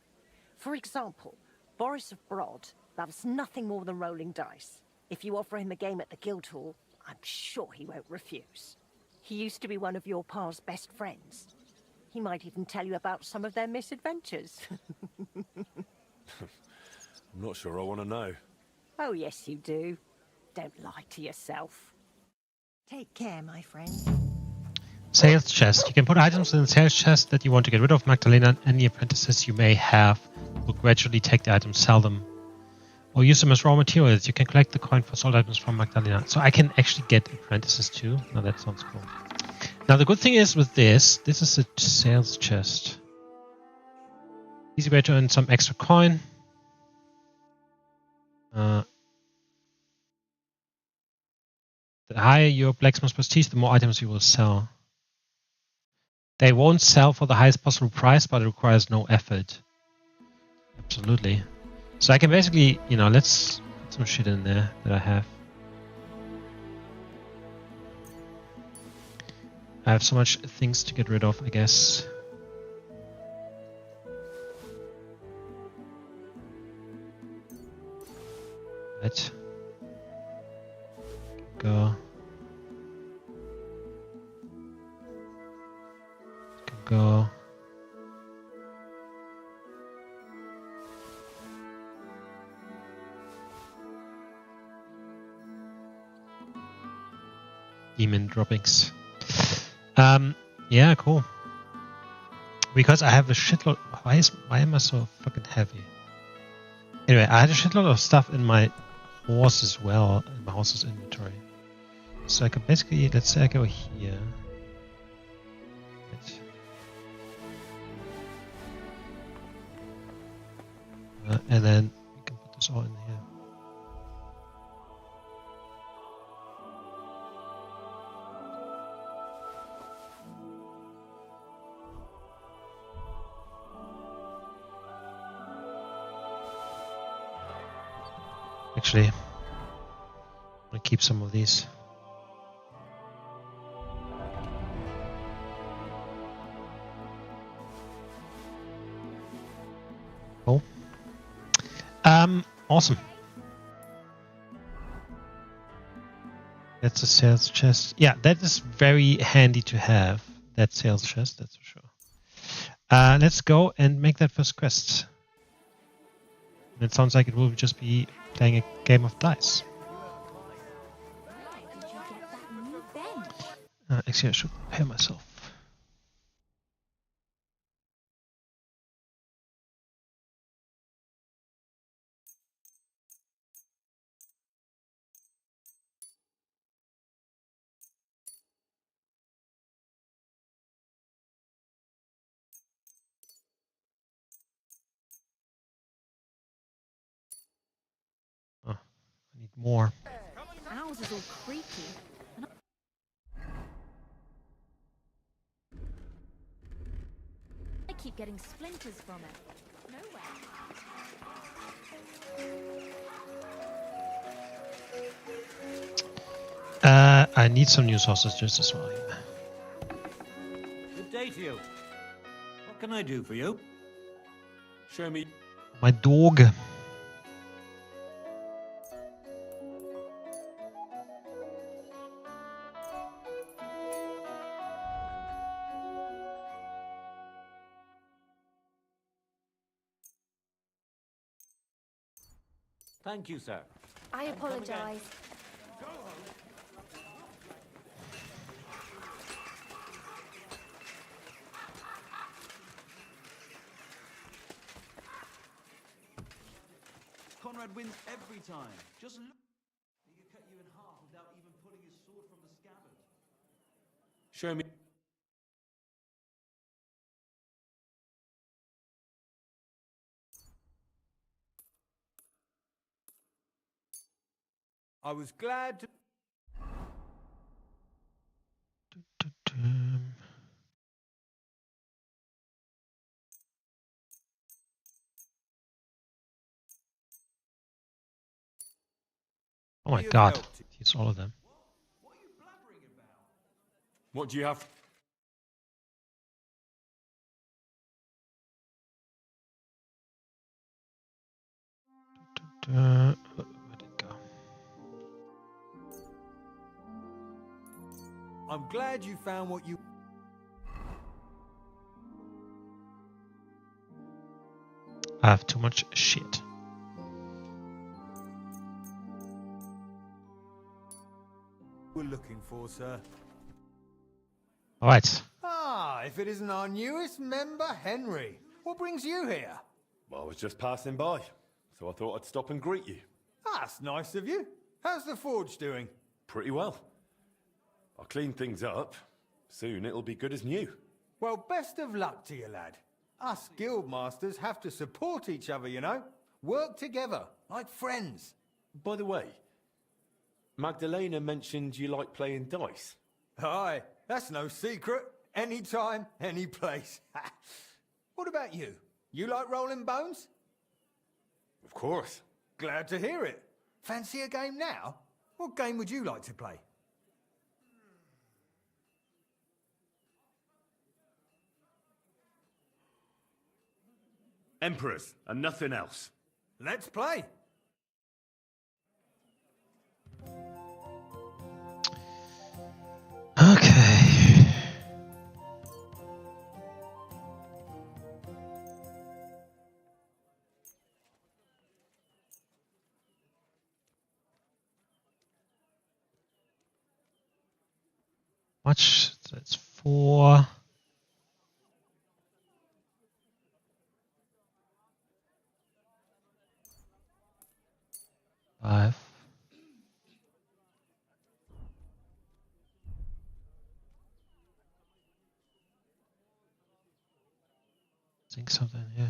For example, Boris of Brod loves nothing more than rolling dice. If you offer him a game at the guild hall, I'm sure he won't refuse. He used to be one of your pa's best friends. He might even tell you about some of their misadventures. I'm not sure I want to know. Oh, yes, you do. Don't lie to yourself. Take care, my friend. Sales chest. You can put items in the sales chest that you want to get rid of, Magdalena, and any apprentices you may have will gradually take the items, sell them, or use them as raw materials. You can collect the coin for sold items from Magdalena. So I can actually get apprentices too. Now that sounds cool. Now the good thing is with this is a sales chest. Easy way to earn some extra coin. The higher your blacksmith's prestige, the more items you will sell. They won't sell for the highest possible price, but it requires no effort. Absolutely. So I can basically, let's put some shit in there that I have. I have so much things to get rid of, I guess. Right. Go. Go. Demon droppings. Yeah, cool. Because I have a shitload. Why am I so fucking heavy? Anyway, I had a shitload of stuff in my horse as well, in my horse's inventory. So I can basically, let's say I go here. And then we can put this all in here. Actually, I'm gonna keep some of these. Cool. Awesome. That's a sales chest. Yeah, that is very handy to have. That sales chest, that's for sure. Let's go and make that first quest. It sounds like it will just be playing a game of dice. Actually, I should prepare myself. Oh, I need more. Ours is all creaky. I keep getting splinters from it. Nowhere. I need some new sausages as well. Good day to you. What can I do for you? Show me. My dog. Thank you, sir. I apologize. Conrad wins every time. Just look. He could cut you in half without even pulling his sword from the scabbard. Show me. I was glad to... Oh my god, it's all of them. What do you have? Where'd it go? I'm glad you found what you... I have too much shit. were looking for, sir. All right. Ah, if it isn't our newest member, Henry. What brings you here? Well, I was just passing by, so I thought I'd stop and greet you. That's nice of you. How's the forge doing? Pretty well. I'll clean things up. Soon it'll be good as new. Well, best of luck to you, lad. Us guildmasters have to support each other, you know? Work together, like friends. By the way, Magdalena mentioned you like playing dice. Aye, that's no secret. Anytime, any place. What about you? You like rolling bones? Of course. Glad to hear it. Fancy a game now? What game would you like to play? Emperors, and nothing else. Let's play. Okay. Much? That's 4. Five. Think something, yeah.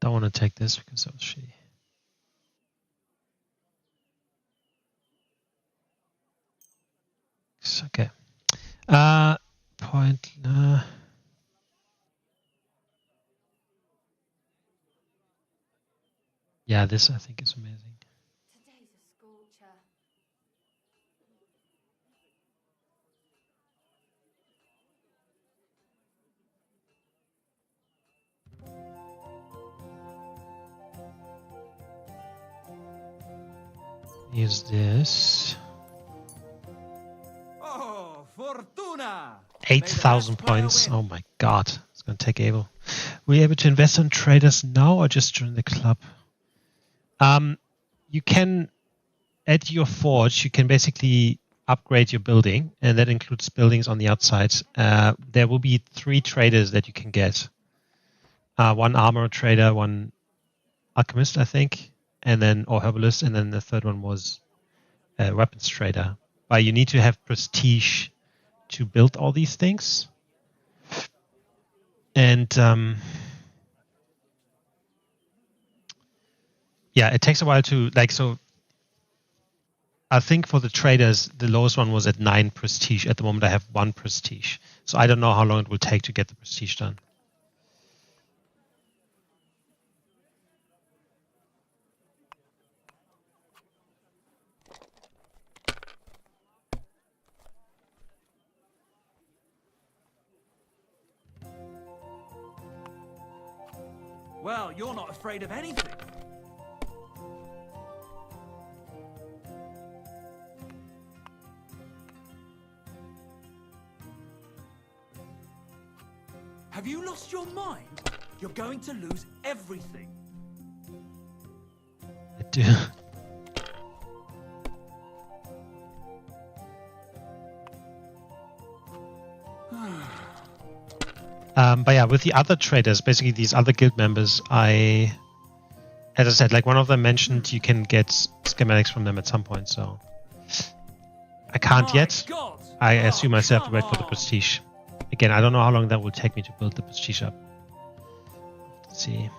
Don't want to take this because that was shitty. Okay. Point. Yeah, this I think is amazing. Today's a scorcher. Use this. Oh, Fortuna! 8,000 points. Oh my god. It's going to take able. Were you able to invest on traders now or just join the club? You can, at your forge, you can basically upgrade your building, and that includes buildings on the outside. There will be 3 traders that you can get. 1 armor trader, 1 alchemist, I think, and then or herbalist, and then the third one was a weapons trader. But you need to have prestige to build all these things. And yeah, it takes a while to so I think for the traders, the lowest one was at 9 prestige. At the moment, I have 1 prestige. So I don't know how long it will take to get the prestige done. Well, you're not afraid of anything. Have you lost your mind? You're going to lose everything. I do. But yeah, with the other traders, basically these other guild members, as I said, like one of them mentioned you can get schematics from them at some point, so I can't yet. God. I assume I still have to wait for the on. prestige. Again, I don't know how long that will take me to build the prestige up. Let's see.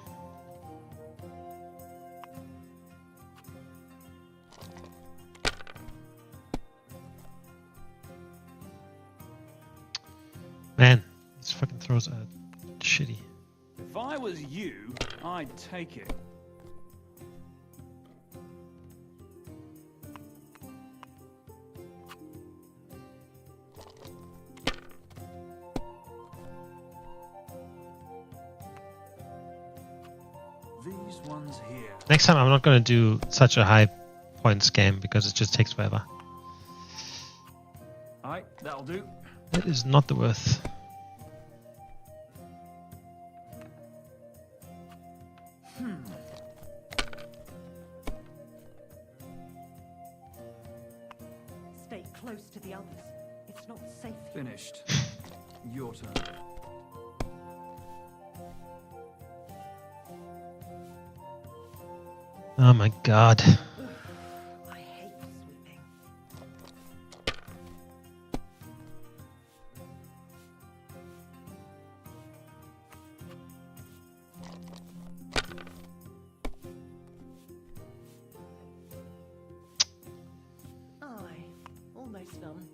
Man, these fucking throws are shitty. If I was you, I'd take it. These ones here. Next time I'm not going to do such a high points game because it just takes forever. Alright, that'll do. That is not the worth. Stay close to the others. It's not safe. Finished. Your turn. Oh my god. I hate sweeping. Aye, almost done.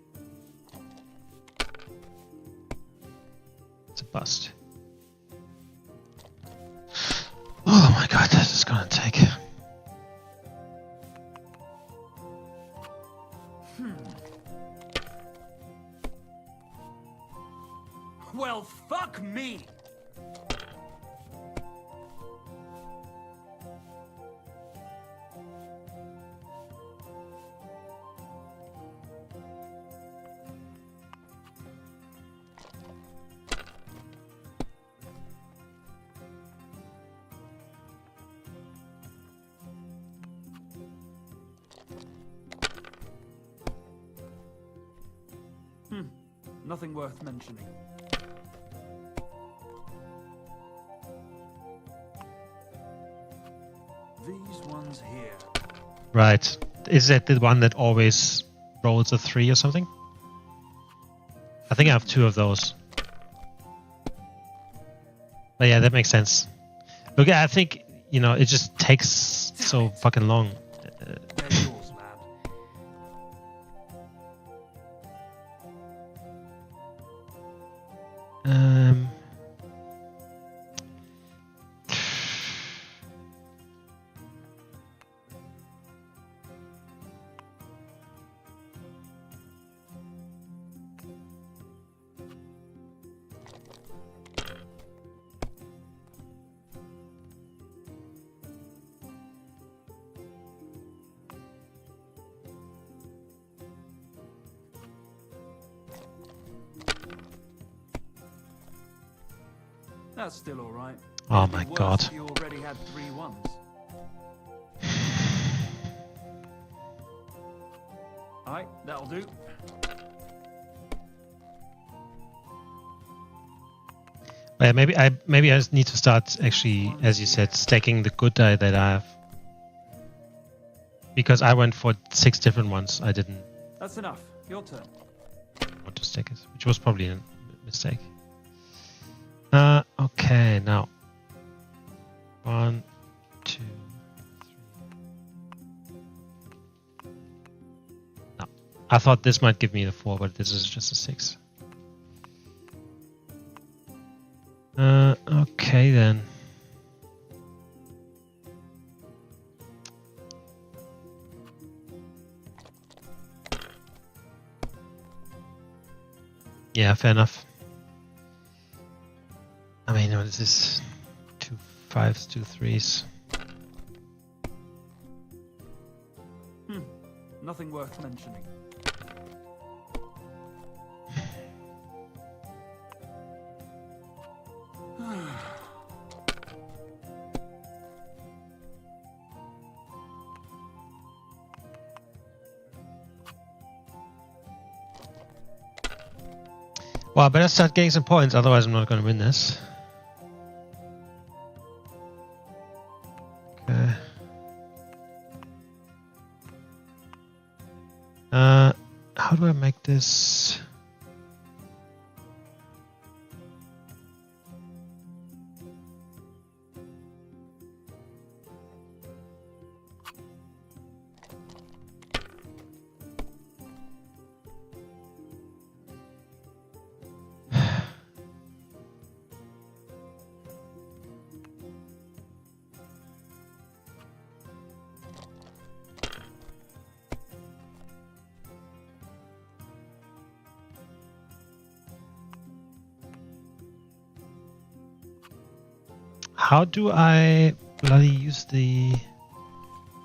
It's a bust. Oh my god, this is gonna take. Well, fuck me! Nothing worth mentioning. These ones here. Right. Is that the one that always rolls a 3 or something? I think I have 2 of those. But yeah, that makes sense. Look, I think, you know, it just takes so fucking long. They're yours, lad. Um... That's still all right. Oh It'd be my worse god. if you already had 3 ones. Alright, that'll do. Yeah, maybe I just need to start actually, as you said, stacking the good die that I have. Because I went for 6 different ones. I didn't That's enough. Your turn. want to stack it, which was probably a mistake. Okay, now 1, 2, 3. No, I thought this might give me the 4, but this is just a 6. Okay then. Yeah, fair enough. I mean, what is this? 2 5s, 2 3s. Nothing worth mentioning. Well, I better start getting some points, otherwise I'm not going to win this. Okay. How do I make this? How do I bloody use the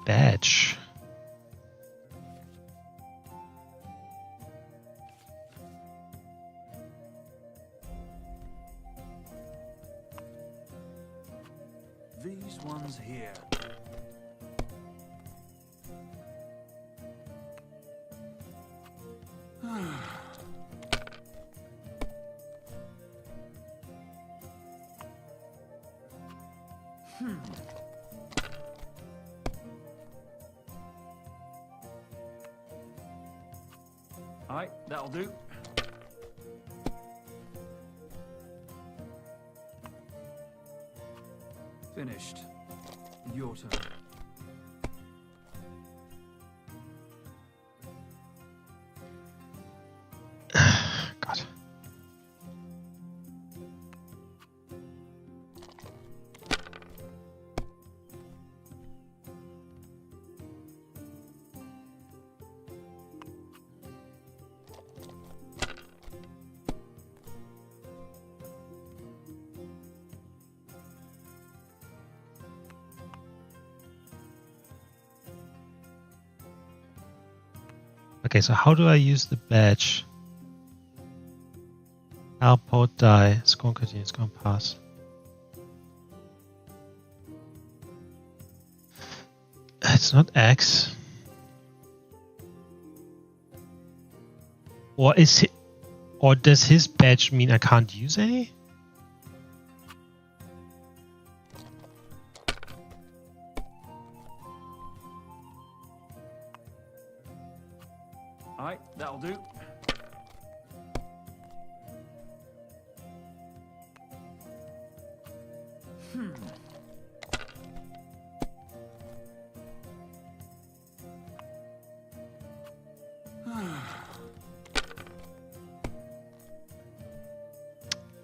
badge? These ones here. Alright, that'll do. Finished. Your turn. God. Okay, so how do I use the badge? Output die. Score continue. Score pass. It's not X. Or is it? Or does his badge mean I can't use any? Alright, that'll do.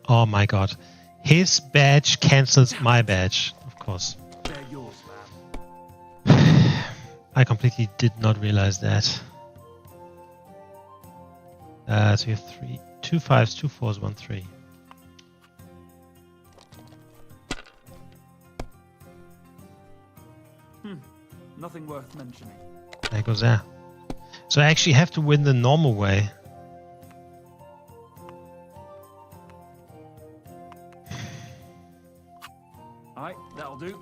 Oh my god. His badge cancels my badge, of course. They're yours, man. I completely did not realize that. So we have 2 5s, 2 4s, 1 3. Nothing worth mentioning. There goes that. So I actually have to win the normal way. Alright, that'll do.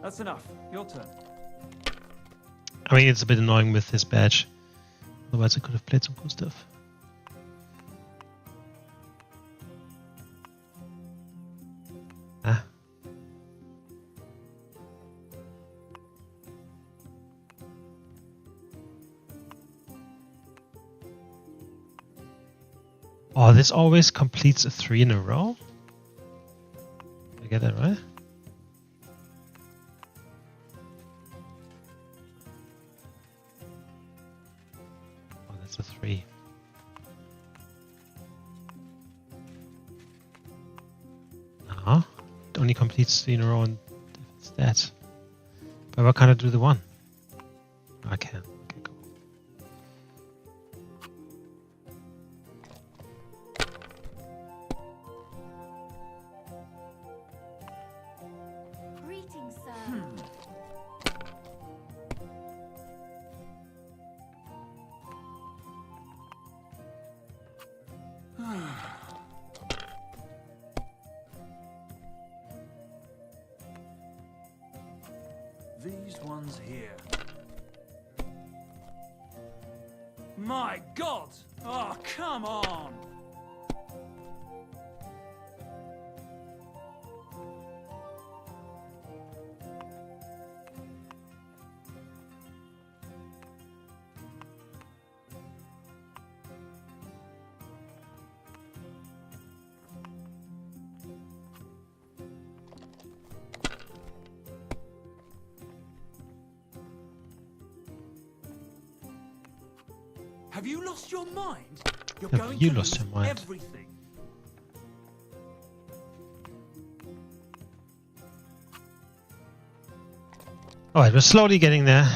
That's enough. Your turn. I mean, it's a bit annoying with this badge. Otherwise, I could have played some cool stuff. Ah. Oh, this always completes a 3 in a row? Did I get that right? Oh, that's a 3. No, it only completes 3 in a row and it's that. But why can't I do the 1? I can. Okay, cool. These ones here. My God! Oh, come on! Have you lost your mind? You're Have going you to lost lose your mind? everything. Alright, we're slowly getting there.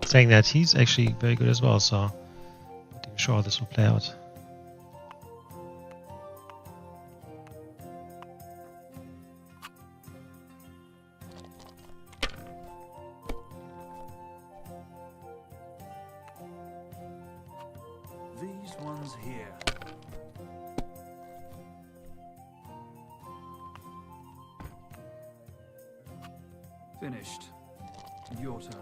Saying that, he's actually very good as well, so I'm not even sure how this will play out. These ones here. Finished. Your turn.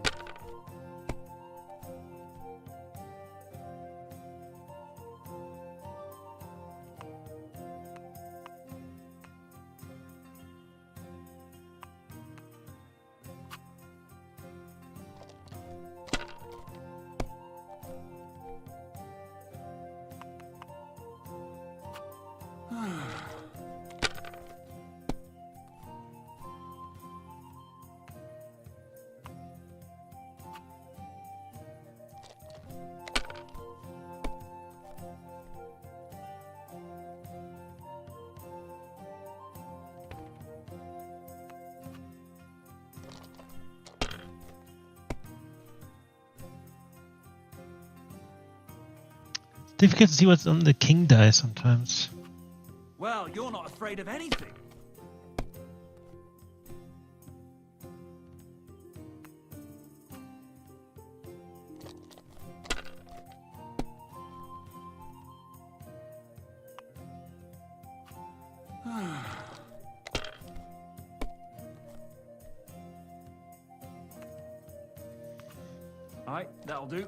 Difficult to see what's on the king die sometimes. Well, you're not afraid of anything. Alright, that'll do.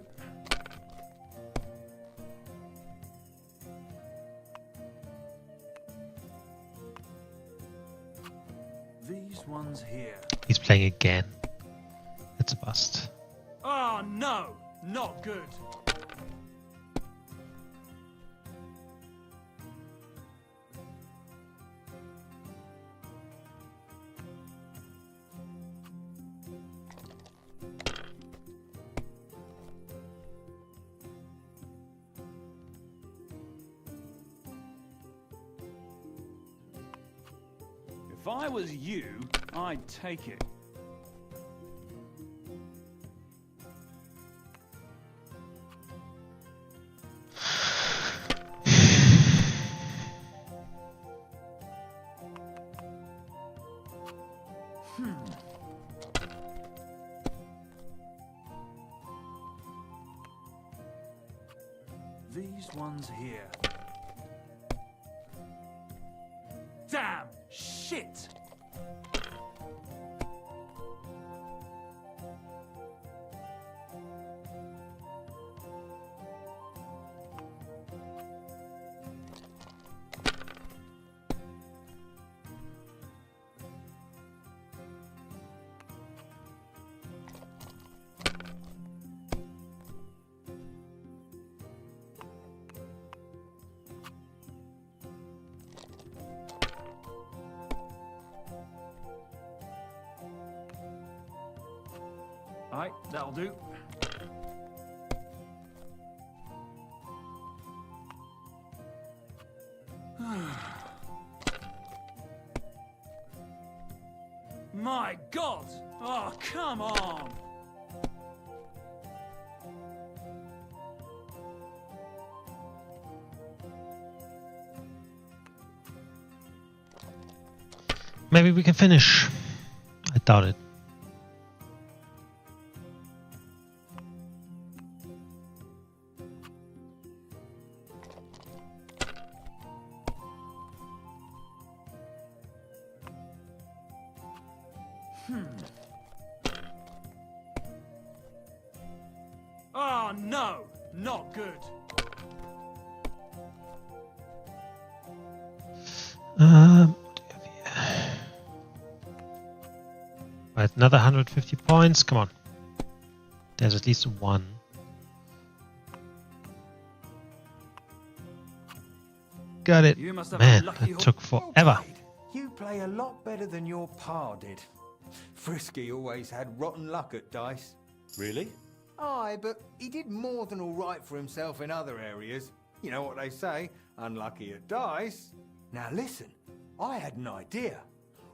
These ones here. He's playing again. It's a bust. Oh no, not good. If I was you, I'd take it. These ones here. Damn! Shit! Alright, that'll do. My God! Oh, come on! Maybe we can finish. I doubt it. Oh no, not good. Right, another 150 points. Come on. There's at least one. Got it. You must have Man, a lucky that took forever. You play a lot better than your pa did. Frisky always had rotten luck at dice. Really? Aye, but he did more than all right for himself in other areas. You know what they say, unlucky at dice. Now listen, I had an idea.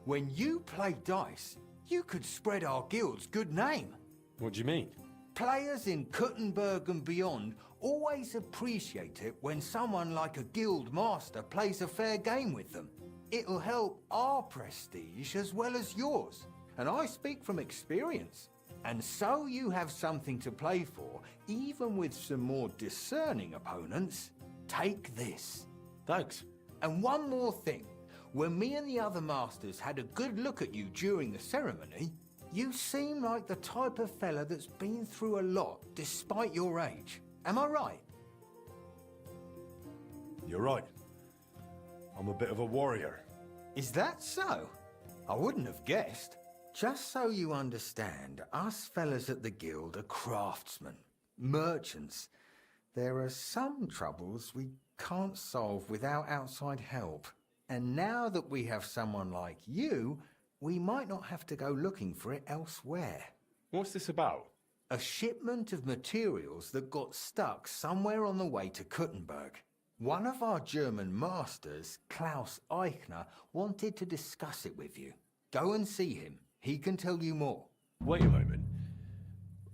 When you play dice, you could spread our guild's good name. What do you mean? Players in Kuttenberg and beyond always appreciate it when someone like a guild master plays a fair game with them. It'll help our prestige as well as yours. And I speak from experience. And so you have something to play for, even with some more discerning opponents. Take this. Thanks. And one more thing. When me and the other masters had a good look at you during the ceremony, you seem like the type of fella that's been through a lot despite your age. Am I right? You're right. I'm a bit of a warrior. Is that so? I wouldn't have guessed. Just so you understand, us fellas at the guild are craftsmen, merchants. There are some troubles we can't solve without outside help. And now that we have someone like you, we might not have to go looking for it elsewhere. What's this about? A shipment of materials that got stuck somewhere on the way to Kuttenberg. One of our German masters, Klaus Eichner, wanted to discuss it with you. Go and see him. He can tell you more. Wait a moment.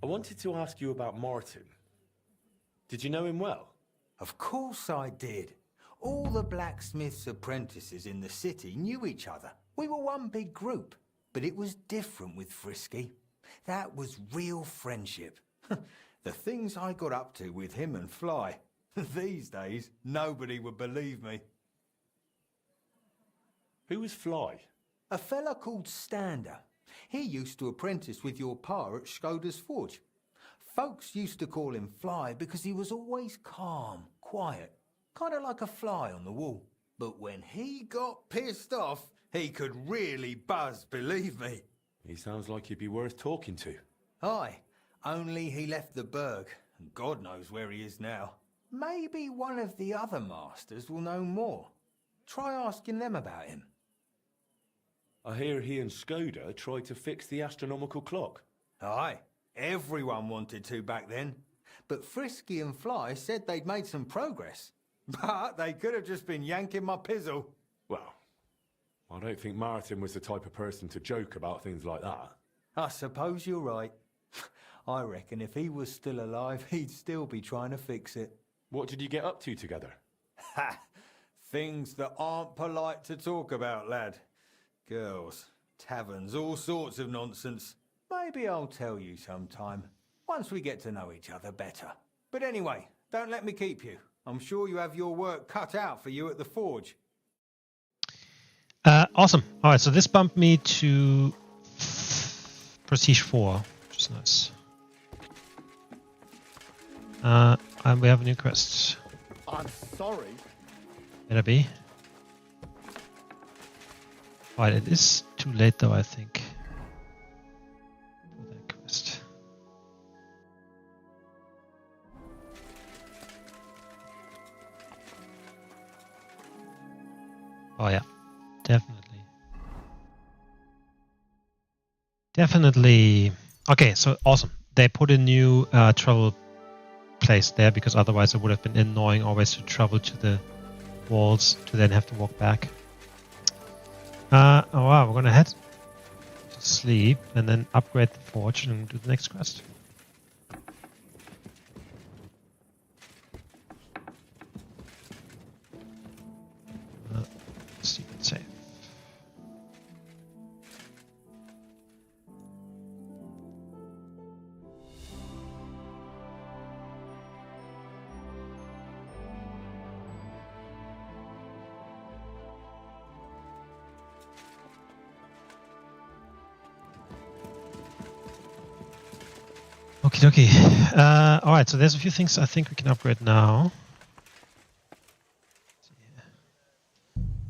I wanted to ask you about Martin. Did you know him well? Of course I did. All the blacksmith's apprentices in the city knew each other. We were one big group. But it was different with Frisky. That was real friendship. The things I got up to with him and Fly. These days, nobody would believe me. Who was Fly? A fella called Stander. He used to apprentice with your pa at Skoda's Forge. Folks used to call him Fly because he was always calm, quiet, kind of like a fly on the wall. But when he got pissed off, he could really buzz, believe me. He sounds like he'd be worth talking to. Aye, only he left the burg, and God knows where he is now. Maybe one of the other masters will know more. Try asking them about him. I hear he and Skoda tried to fix the astronomical clock. Aye, everyone wanted to back then. But Frisky and Fly said they'd made some progress. But they could have just been yanking my pizzle. Well, I don't think Martin was the type of person to joke about things like that. I suppose you're right. I reckon if he was still alive, he'd still be trying to fix it. What did you get up to together? Ha! Things that aren't polite to talk about, lad. Girls, taverns, all sorts of nonsense. Maybe I'll tell you sometime, once we get to know each other better. But anyway, don't let me keep you. I'm sure you have your work cut out for you at the forge. Awesome. All right, so this bumped me to Prestige 4, which is nice. And we have a new quest. I'm sorry. Better be. Alright, it is too late though, I think. For that quest. Oh yeah, definitely. Definitely. Okay, so awesome. They put a new travel place there because otherwise it would have been annoying always to travel to the walls to then have to walk back. Oh wow, we're gonna head to sleep and then upgrade the forge and do the next quest. Sleep and save. Okie dokie. Alright, so there's a few things I think we can upgrade now.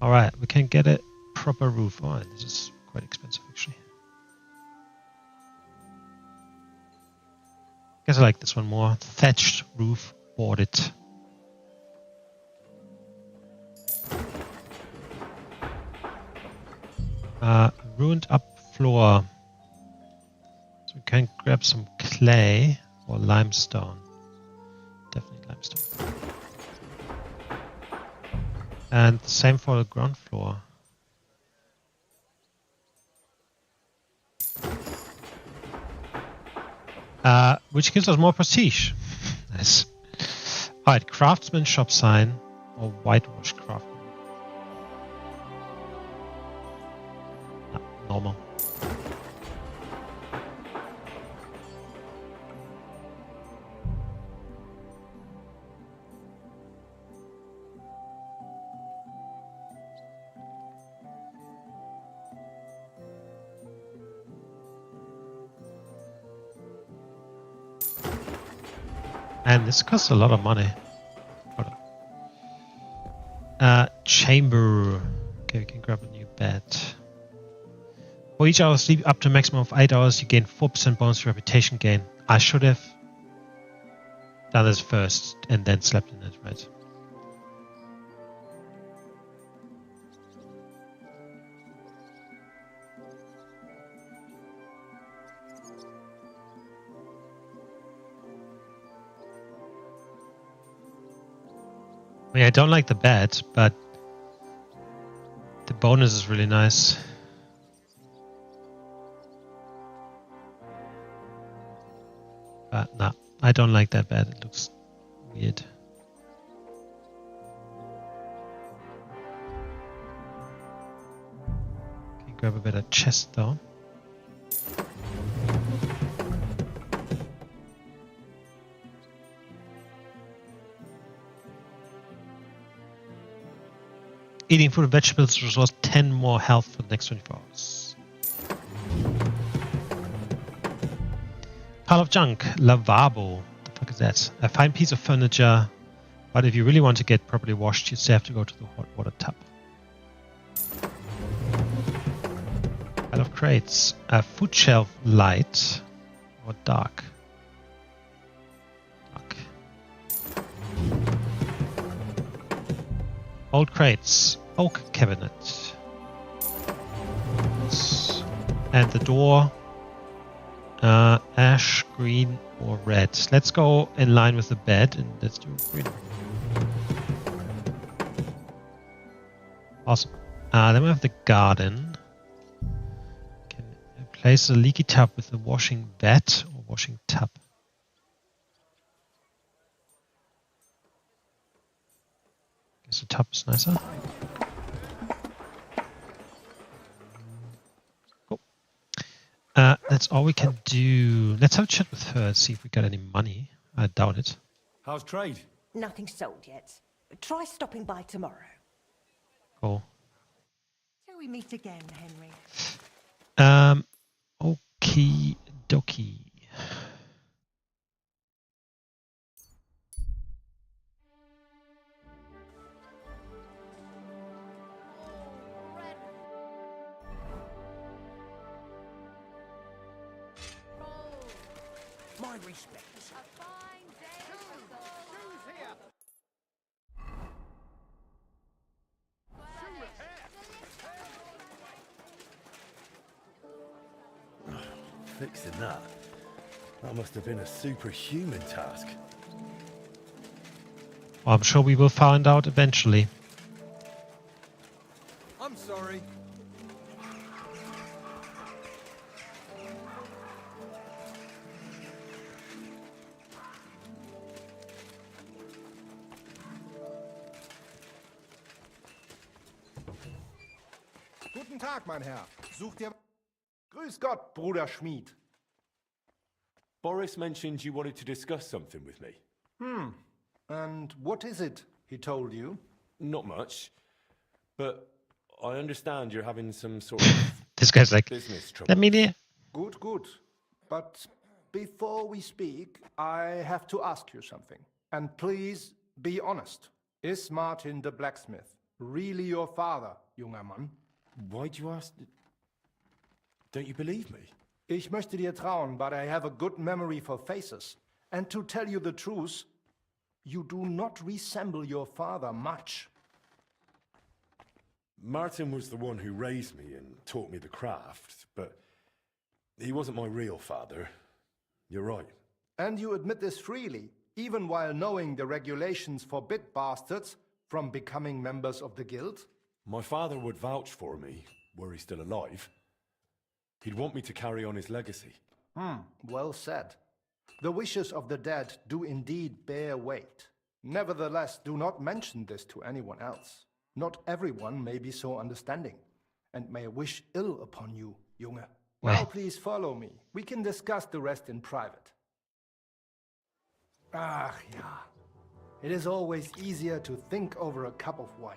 Alright, we can get a proper roof. Oh, this is quite expensive actually. Guess I like this one more. Thatched roof, boarded. Ruined up floor. So we can grab some clay or limestone. Definitely limestone. And the same for the ground floor. Which gives us more prestige. Nice. Alright, craftsman shop sign or whitewash craftsman. Normal. And this costs a lot of money. Hold on. Chamber. Okay, we can grab a new bed. For each hour sleep up to a maximum of 8 hours, you gain 4% bonus reputation gain. I should have done this first and then slept in it, right? I mean, I don't like the bed, but the bonus is really nice. But no, I don't like that bed. It looks weird. Okay, grab a better chest though. Eating fruit and vegetables restores 10 more health for the next 24 hours. Pile of junk. Lavabo. What the fuck is that? A fine piece of furniture. But if you really want to get properly washed, you still have to go to the hot water tub. Pile of crates. A food shelf. Light or dark? Dark. Old crates. Oak cabinet. And the door. Ash, green, or red. Let's go in line with the bed and let's do green. Awesome. Then we have the garden. Can place a leaky tub with a washing vat or washing tub. Guess the tub is nicer. That's all we can do. Let's have a chat with her, see if we got any money. I doubt it. How's trade? Nothing sold yet. Try stopping by tomorrow. Cool. Till we meet again, Henry. Okie dokie. My respects. Fixing that. That must have been a superhuman task. I'm sure we will find out eventually. I'm sorry. Guten Tag, mein Herr. Sucht ihr... Grüß Gott, Bruder Schmied. Boris mentioned you wanted to discuss something with me. And what is it he told you? Not much, but I understand you're having some sort of This guy's like, business trouble. let me there. Good, good. But before we speak, I have to ask you something. And please be honest. Is Martin the blacksmith really your father, junger Mann? Why do you ask? Don't you believe me? Ich möchte dir trauen, but I have a good memory for faces. And to tell you the truth, you do not resemble your father much. Martin was the one who raised me and taught me the craft, but he wasn't my real father. You're right. And you admit this freely, even while knowing the regulations forbid bastards from becoming members of the guild? My father would vouch for me, were he still alive. He'd want me to carry on his legacy. Well said. The wishes of the dead do indeed bear weight. Nevertheless, do not mention this to anyone else. Not everyone may be so understanding, and may wish ill upon you, Junge. Now please follow me. We can discuss the rest in private. Ach ja. It is always easier to think over a cup of wine.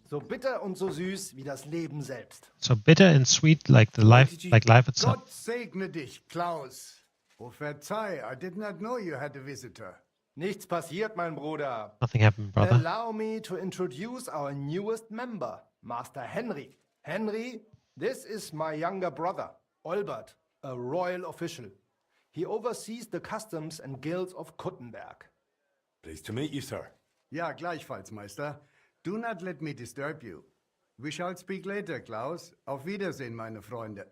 So bitter und so süß wie das Leben selbst. So bitter and sweet like the life, like life itself. Gott segne dich, Klaus. Oh, verzeih, I did not know you had a visitor. Nichts passiert, mein Bruder. Nothing happened, brother. Allow me to introduce our newest member, Master Henry. Henry, this is my younger brother, Olbert, a royal official. He oversees the customs and guilds of Kuttenberg. Pleased to meet you, sir. Ja, gleichfalls, Meister. Do not let me disturb you. We shall speak later, Klaus. Auf Wiedersehen, meine Freunde.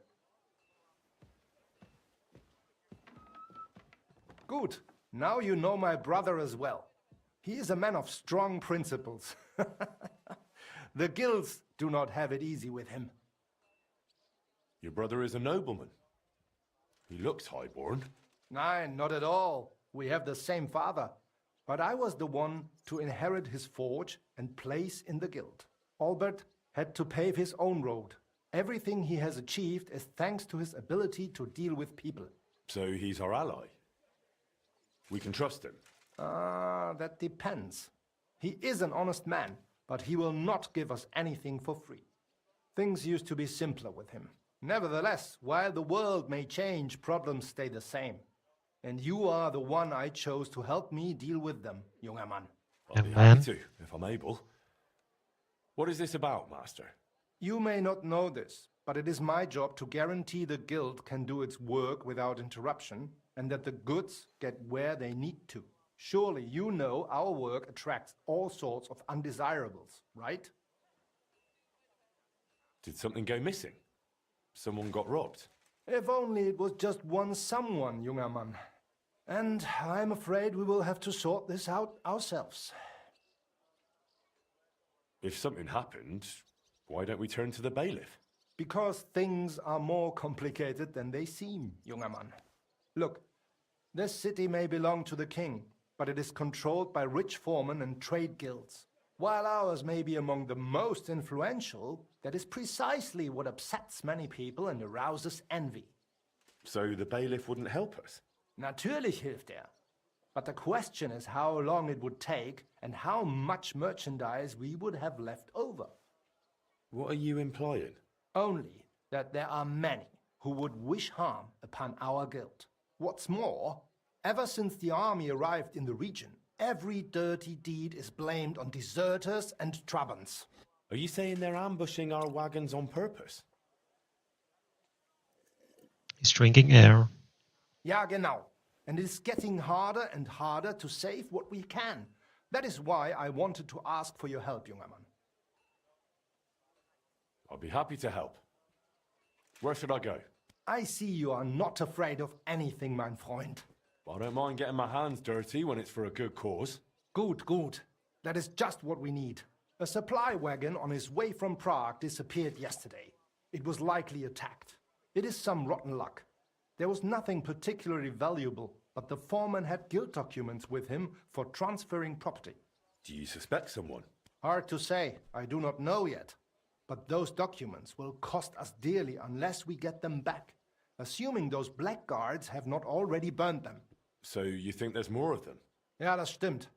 Good. Now you know my brother as well. He is a man of strong principles. The guilds do not have it easy with him. Your brother is a nobleman. He looks highborn. Nein, not at all. We have the same father. But I was the one to inherit his forge and place in the guild. Albert had to pave his own road. Everything he has achieved is thanks to his ability to deal with people. So he's our ally. We can trust him. That depends. He is an honest man, but he will not give us anything for free. Things used to be simpler with him. Nevertheless, while the world may change, problems stay the same. And you are the one I chose to help me deal with them, junger Mann. I'll be happy to, if I'm able. What is this about, Master? You may not know this, but it is my job to guarantee the guild can do its work without interruption, and that the goods get where they need to. Surely you know our work attracts all sorts of undesirables, right? Did something go missing? Someone got robbed? If only it was just one someone, junger Mann. And I'm afraid we will have to sort this out ourselves. If something happened, why don't we turn to the bailiff? Because things are more complicated than they seem, junger Mann. Look, this city may belong to the king, but it is controlled by rich foremen and trade guilds. While ours may be among the most influential, that is precisely what upsets many people and arouses envy. So the bailiff wouldn't help us? Natürlich hilft er. But the question is how long it would take and how much merchandise we would have left over. What are you implying? Only that there are many who would wish harm upon our guild. What's more, ever since the army arrived in the region, every dirty deed is blamed on deserters and Trabants. Are you saying they're ambushing our wagons on purpose? He's drinking air. Ja, genau. And it is getting harder and harder to save what we can. That is why I wanted to ask for your help, junger Mann. I'll be happy to help. Where should I go? I see you are not afraid of anything, mein Freund. I don't mind getting my hands dirty when it's for a good cause. Good, good. That is just what we need. A supply wagon on his way from Prague disappeared yesterday. It was likely attacked. It is some rotten luck. There was nothing particularly valuable, but the foreman had guild documents with him for transferring property. Do you suspect someone? Hard to say. I do not know yet. But those documents will cost us dearly unless we get them back, assuming those blackguards have not already burned them. So you think there's more of them? Ja, das stimmt.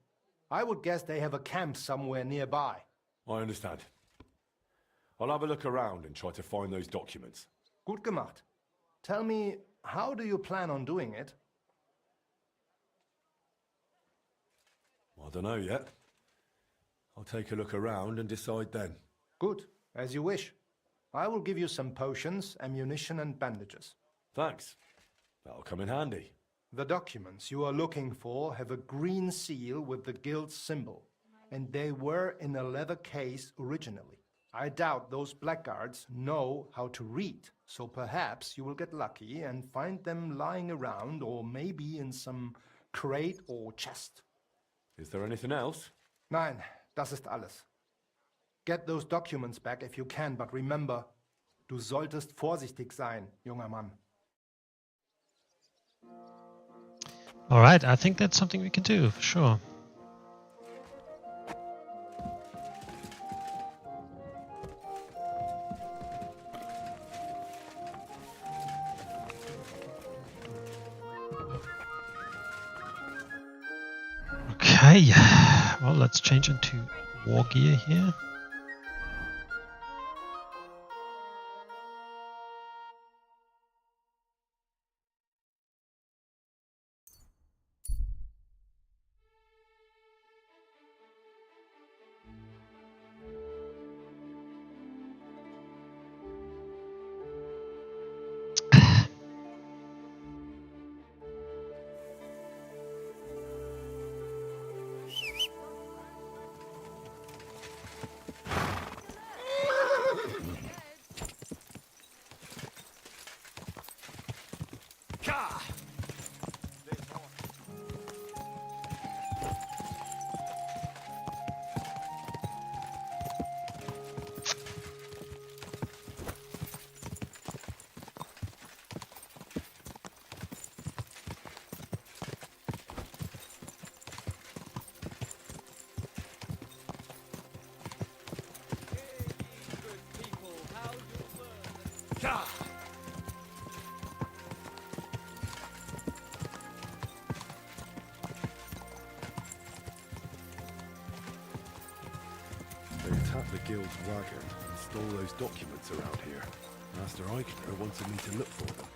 I would guess they have a camp somewhere nearby. I understand. I'll have a look around and try to find those documents. Gut gemacht. Tell me, how do you plan on doing it? I don't know yet. I'll take a look around and decide then. Good, as you wish. I will give you some potions, ammunition, and bandages. Thanks. That'll come in handy. The documents you are looking for have a green seal with the guild's symbol, and they were in a leather case originally. I doubt those blackguards know how to read, so perhaps you will get lucky and find them lying around or maybe in some crate or chest. Is there anything else? Nein, das ist alles. Get those documents back if you can, but remember, du solltest vorsichtig sein, junger Mann. All right, I think that's something we can do, for sure. Okay, well, let's change into war gear here. They attacked the guild's wagon and stole those documents around here. Master Eichner wanted me to look for them.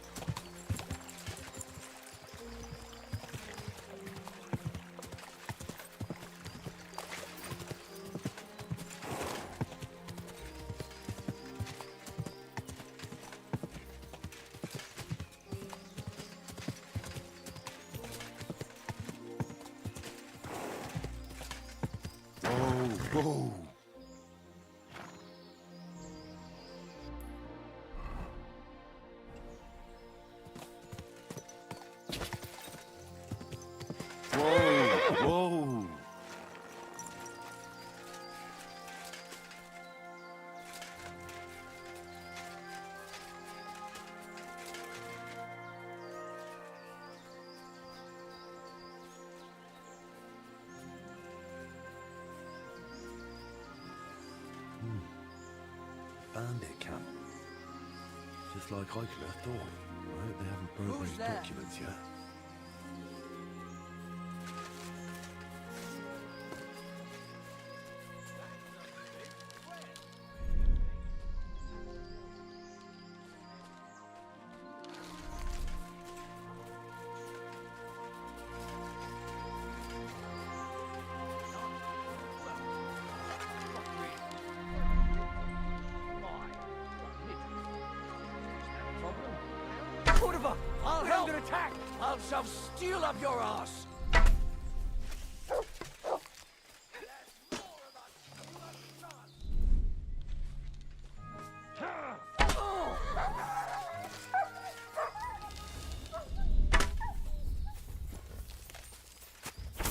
Whoa! Whoa! Bandit camp. Just like Eichler thought. I hope they haven't burned those documents yet. I'll help! Attack! I'll shove steel up your ass!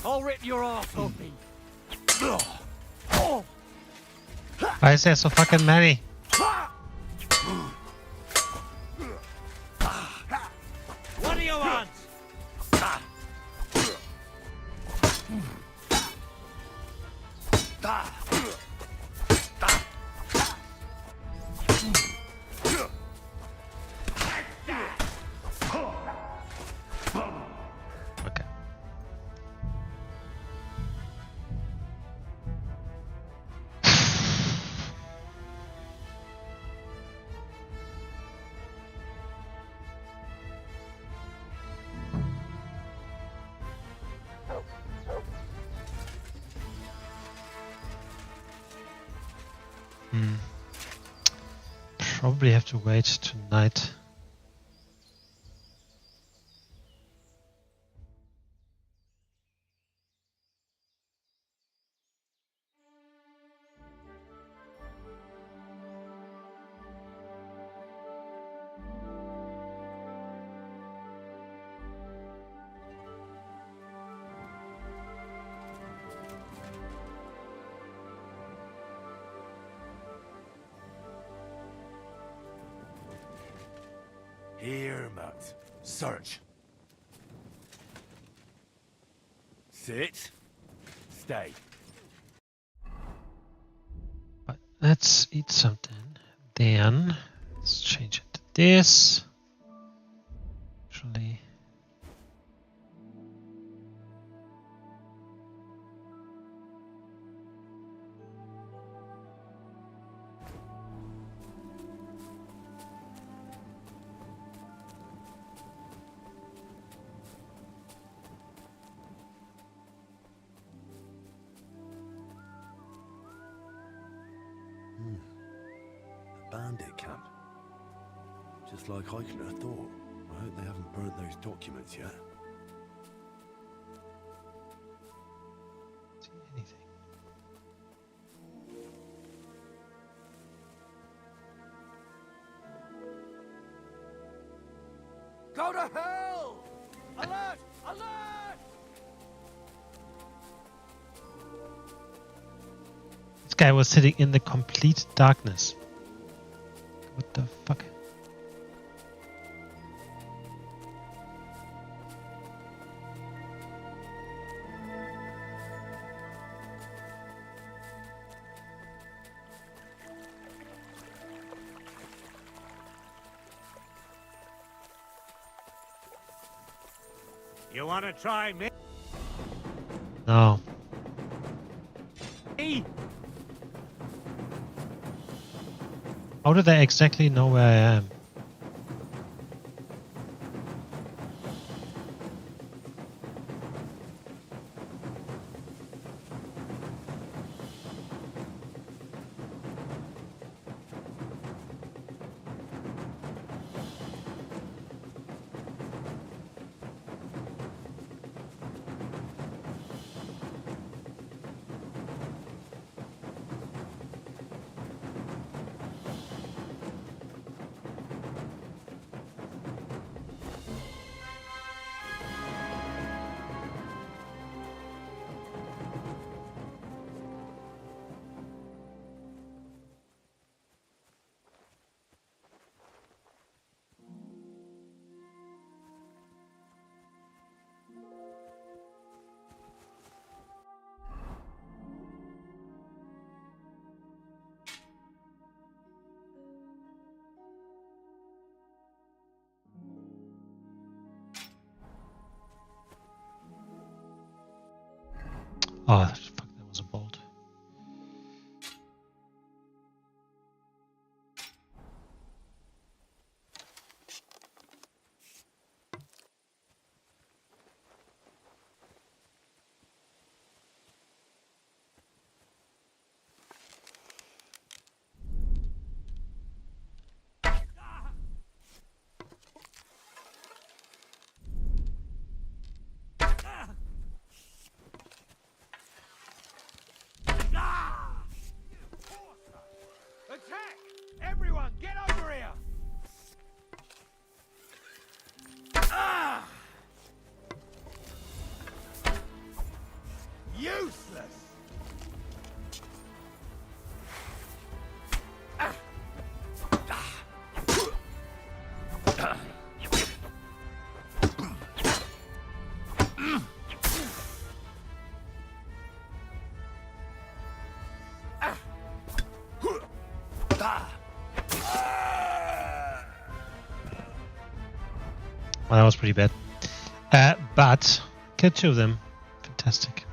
I'll rip your ass open! Why is there so fucking many? What do you want? Okay. Probably have to wait tonight. Here, Matt. Search. Sit. Stay. But let's eat something. Then let's change it to this. Actually. Bandit camp. Just like I could have thought. I hope they haven't burnt those documents yet. See anything? Go to hell! Alert! Alert! This guy was sitting in the complete darkness. What the fuck? You want to try me? No. How do they exactly know where I am? Oh, fuck, that was a bolt. Attack! Everyone, get over here! Useless! Well, that was pretty bad. But killed two of them. Fantastic.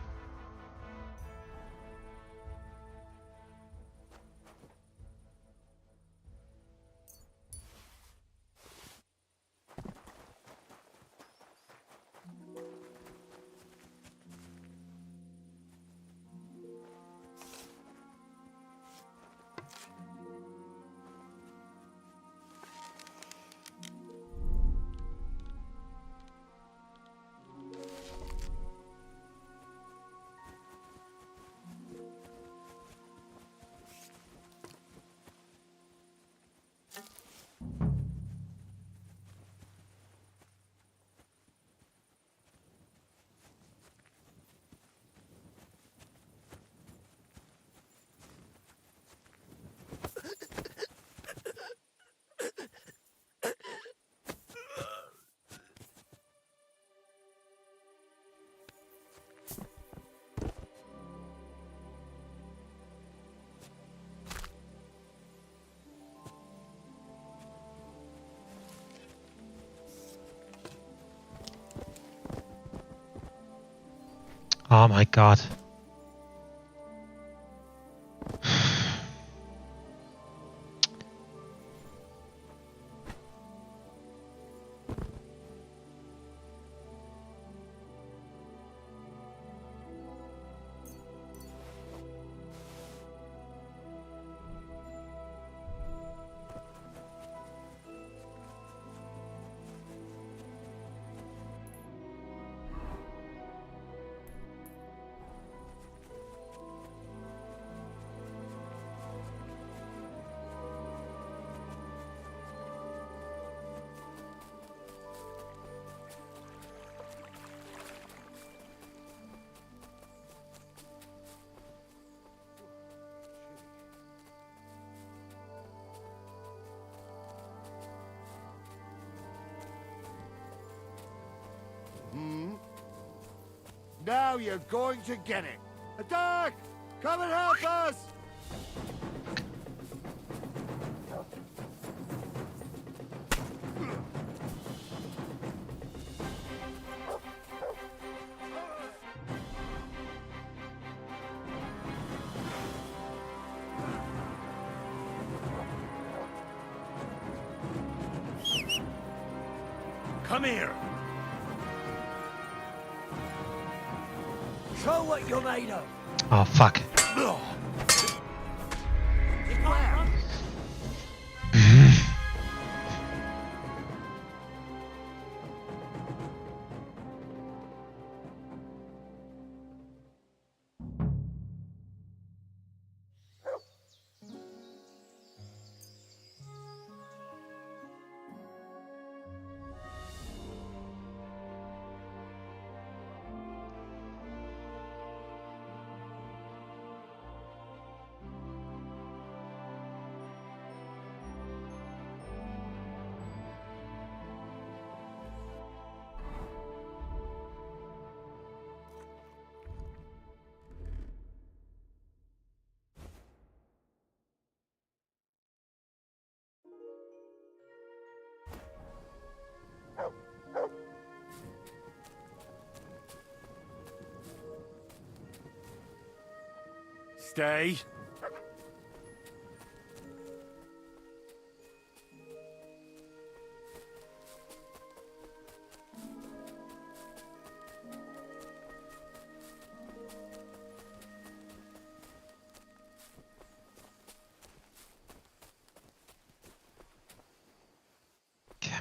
Oh my god. Now you're going to get it. Attack! Come and help us! Come here! Show what you're made of! Oh, fuck. Stay. Okay.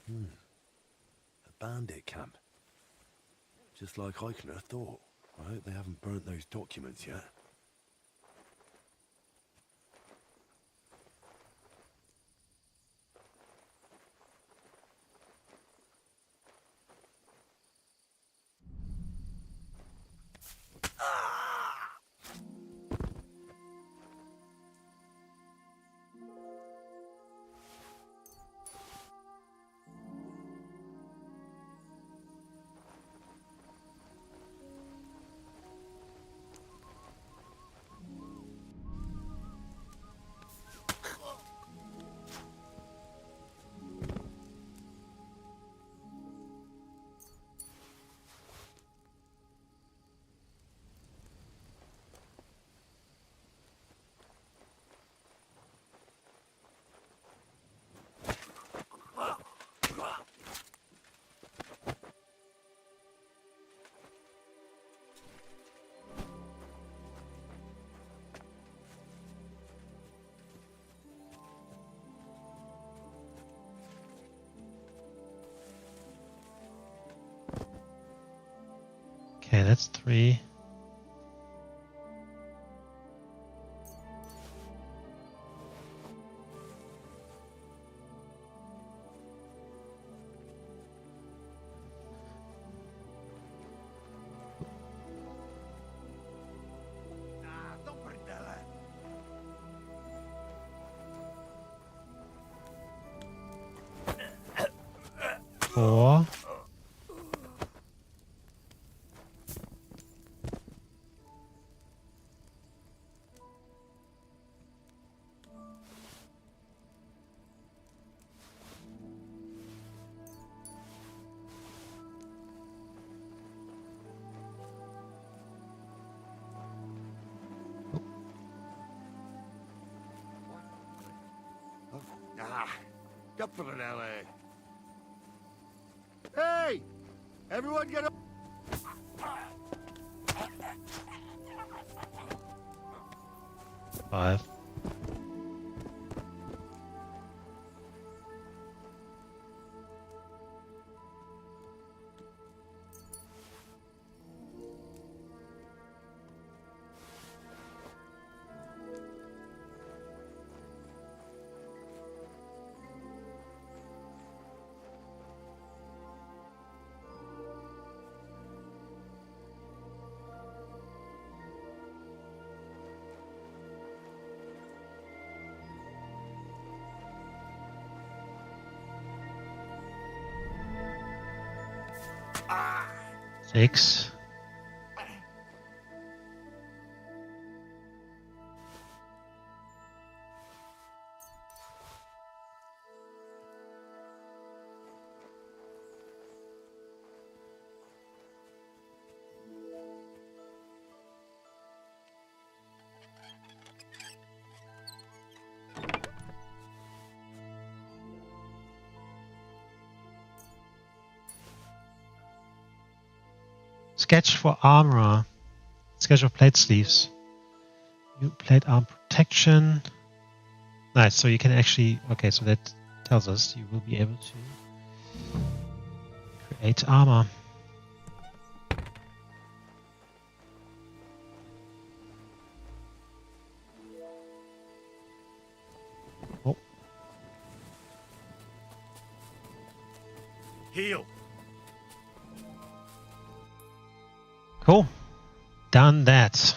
A bandit camp. Just like Eichner thought. I hope they haven't burnt those documents yet. Okay, that's 3. 4. Couple of LA. Hey! Everyone get up! 5. Ah! 6. Sketch for armor. Sketch of plate sleeves. New plate arm protection. Nice, so you can actually... Okay, so that tells us you will be able to create armor. Oh. Heal. Cool. Done that.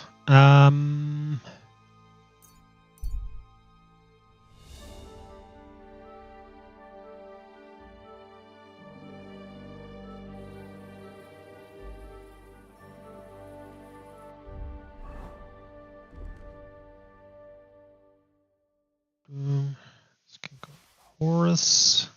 Let's go Horus.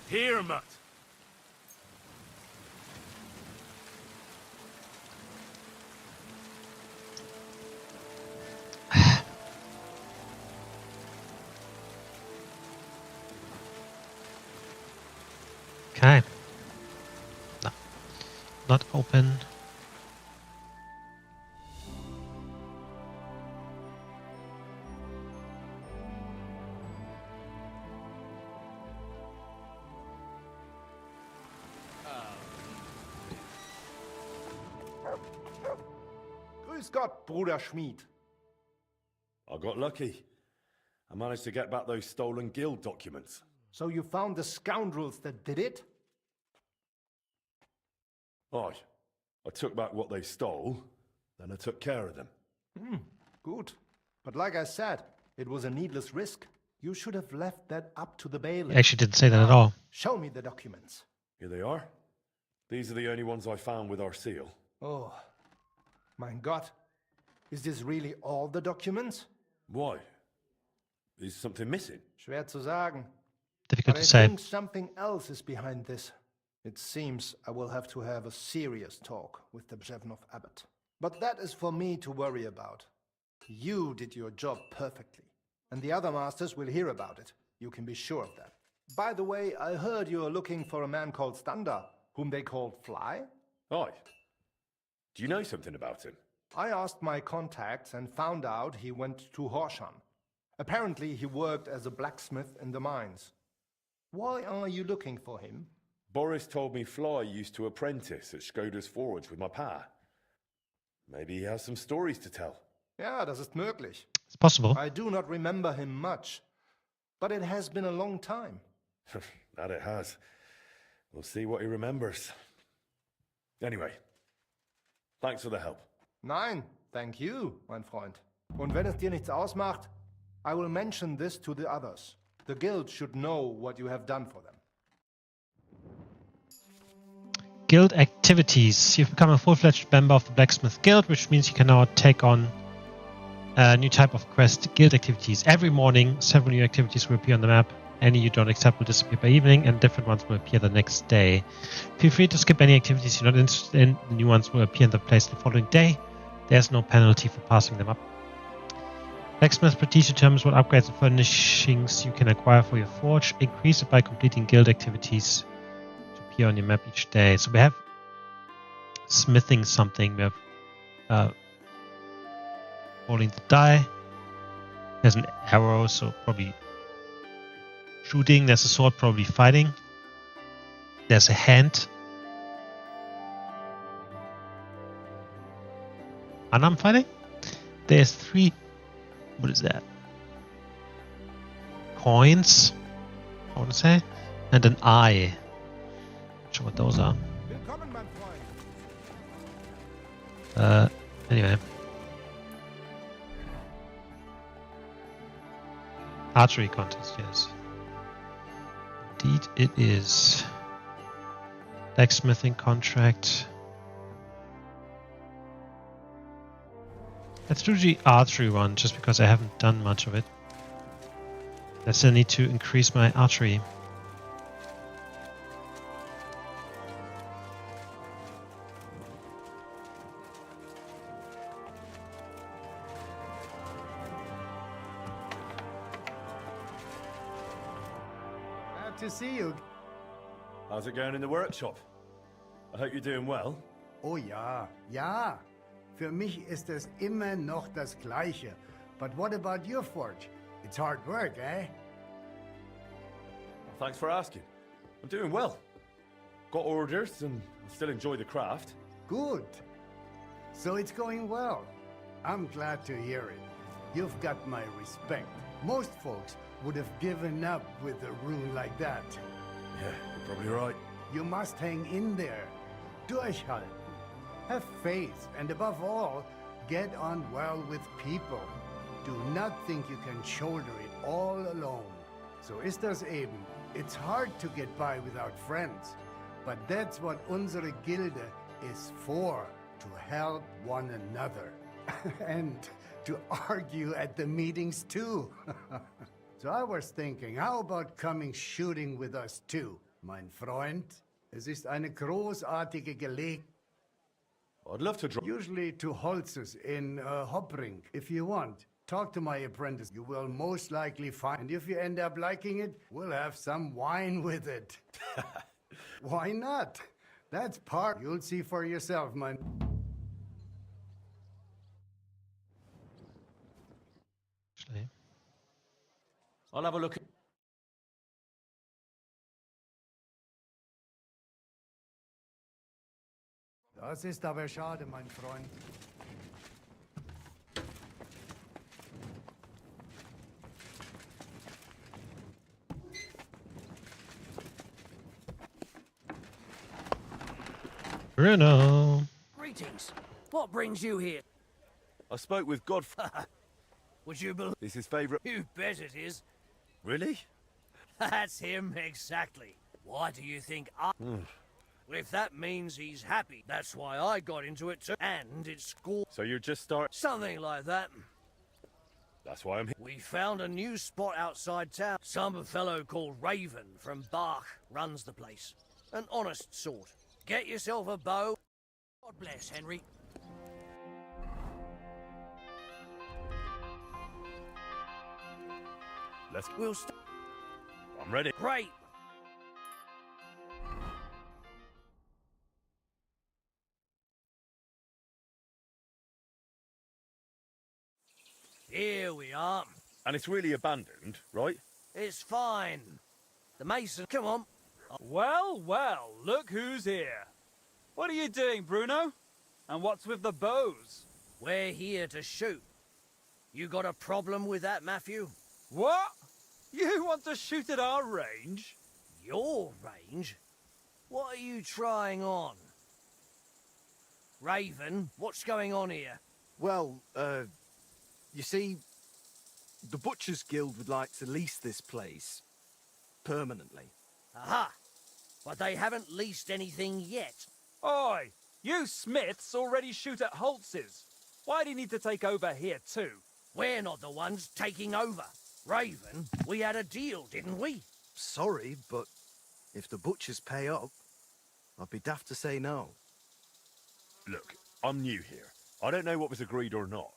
Here, Mutt. Okay. No. Not open. Grüß Gott, Bruder Schmied. I got lucky. I managed to get back those stolen guild documents. So you found the scoundrels that did it? Aye. I took back what they stole, then I took care of them. Good. But like I said, it was a needless risk. You should have left that up to the bailiff. You actually didn't say that at all. Show me the documents. Here they are. These are the only ones I found with our seal. Oh, mein Gott. Is this really all the documents? Why? Is something missing? Schwer zu sagen. Difficult But to I say. think something else is behind this. It seems I will have to have a serious talk with the Brzevnov abbot. But that is for me to worry about. You did your job perfectly, and the other masters will hear about it. You can be sure of that. By the way, I heard you are looking for a man called Standa, whom they called Fly? Aye. Do you know something about him? I asked my contacts and found out he went to Horshan. Apparently he worked as a blacksmith in the mines. Why are you looking for him? Boris told me Fly used to apprentice at Skoda's forge with my pa. Maybe he has some stories to tell. Ja, das ist möglich. It's possible. I do not remember him much, but it has been a long time. That it has. We'll see what he remembers. Anyway, thanks for the help. Nein, thank you, mein Freund. Und wenn es dir nichts ausmacht, I will mention this to the others. The guild should know what you have done for them. Guild activities. You've become a full-fledged member of the Blacksmith Guild, which means you can now take on a new type of quest, guild activities. Every morning, several new activities will appear on the map. Any you don't accept will disappear by evening, and different ones will appear the next day. Feel free to skip any activities you're not interested in. The new ones will appear in the place the following day. There's no penalty for passing them up. Blacksmith prestige determines what upgrades and furnishings you can acquire for your forge. Increase it by completing guild activities to appear on your map each day. So we have smithing something. We have rolling the die. There's an arrow, so probably shooting. There's a sword, probably fighting. There's a hand. Unarmed fighting? There's 3. What is that? Coins, I want to say. And an eye. Not sure what those are. Willkommen, mein Freund. Anyway. Archery contest, yes. Indeed it is. Blacksmithing contract. Let's do the archery one, just because I haven't done much of it. I still need to increase my archery. Glad to see you. How's it going in the workshop? I hope you're doing well. Oh ja, ja. Für mich ist es immer noch das Gleiche. But what about your forge? It's hard work, eh? Well, thanks for asking. I'm doing well. Got orders and I still enjoy the craft. Good. So it's going well. I'm glad to hear it. You've got my respect. Most folks would have given up with a rune like that. Yeah, you're probably right. You must hang in there. Durchhalten. Have faith, and above all, get on well with people. Do not think you can shoulder it all alone. So ist das eben. It's hard to get by without friends. But that's what unsere Gilde is for. To help one another. And to argue at the meetings too. So I was thinking, how about coming shooting with us too, mein Freund? Es ist eine großartige Gelegenheit. I'd love to draw. Usually to Holzes in Hopring, if you want. Talk to my apprentice. You will most likely find. And if you end up liking it, we'll have some wine with it. Why not? That's part. You'll see for yourself, man. Actually. I'll have a look. Das ist aber schade, mein Freund. Bruno. Greetings. What brings you here? I spoke with Godfrey. Would you believe? It's his favourite. You bet it is. Really? That's him exactly. Why do you think I... Well, if that means he's happy, that's why I got into it too. And it's school. So you're just starting. Something like that. That's why I'm here. We found a new spot outside town. Some fellow called Raven from Bach runs the place. An honest sort. Get yourself a bow. God bless, Henry. We'll I'm ready. Great. Here we are. And it's really abandoned, right? It's fine. The mason, come on. Well, well, look who's here. What are you doing, Bruno? And what's with the bows? We're here to shoot. You got a problem with that, Matthew? What? You want to shoot at our range? Your range? What are you trying on? Raven, what's going on here? Well, you see, the Butchers Guild would like to lease this place permanently. Aha! But they haven't leased anything yet. Oi! You Smiths already shoot at Holtz's. Why do you need to take over here too? We're not the ones taking over. Raven, we had a deal, didn't we? Sorry, but if the Butchers pay up, I'd be daft to say no. Look, I'm new here. I don't know what was agreed or not.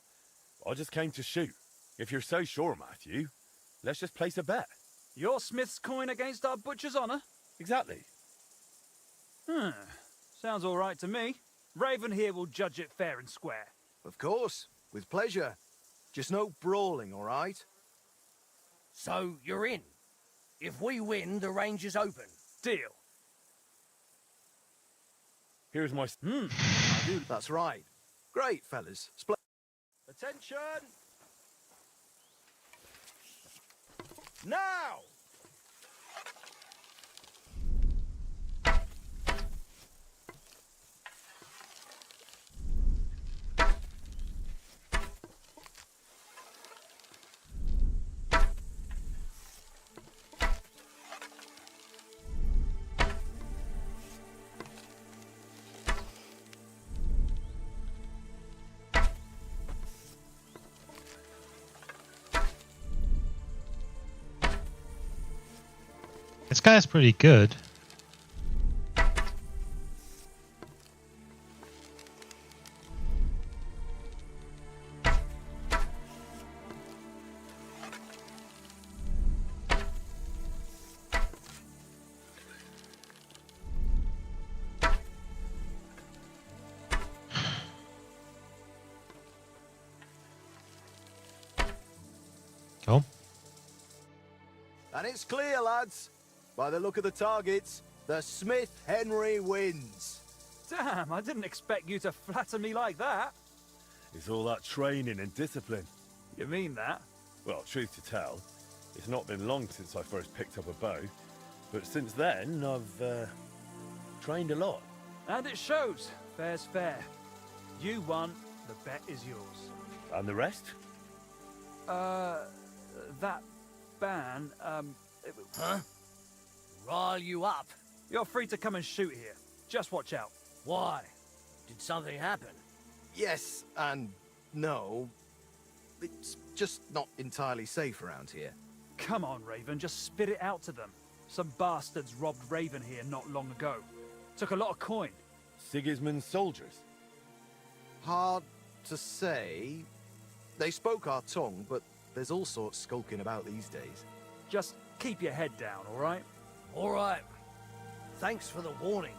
I just came to shoot. If you're so sure, Matthew, let's just place a bet. Your Smith's coin against our butcher's honour? Exactly. Sounds all right to me. Raven here will judge it fair and square. Of course, with pleasure. Just no brawling, all right? So, you're in. If we win, the range is open. Deal. Here's my... That's right. Great, fellas. Attention! Now! This guy's pretty good. Cool. And it's clear, lads. By the look of the targets, the Smith Henry wins. Damn, I didn't expect you to flatter me like that. It's all that training and discipline. You mean that? Well, truth to tell, it's not been long since I first picked up a bow. But since then, I've trained a lot. And it shows. Fair's fair. You won, the bet is yours. And the rest? That ban, Huh? Rile you up? You're free to come and shoot here. Just watch out. Why? Did something happen? Yes and no. It's just not entirely safe around here. Come on, Raven, just spit it out to them. Some bastards robbed Raven here not long ago. Took a lot of coin. Sigismund's soldiers? Hard to say. They spoke our tongue, but there's all sorts skulking about these days. Just keep your head down, all right? All right. Thanks for the warning.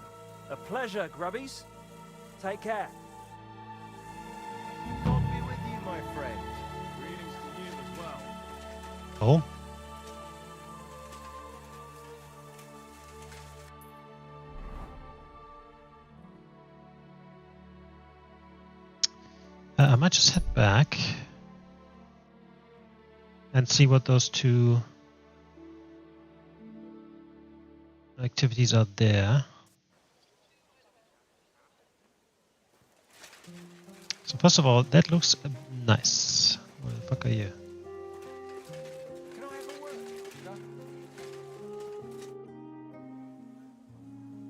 A pleasure, grubbies. Take care. God be with you, my friend. Greetings to you as well. Cool. I might just head back and see what those two activities are there. So first of all, that looks nice. Where the fuck are you? Can I have a word?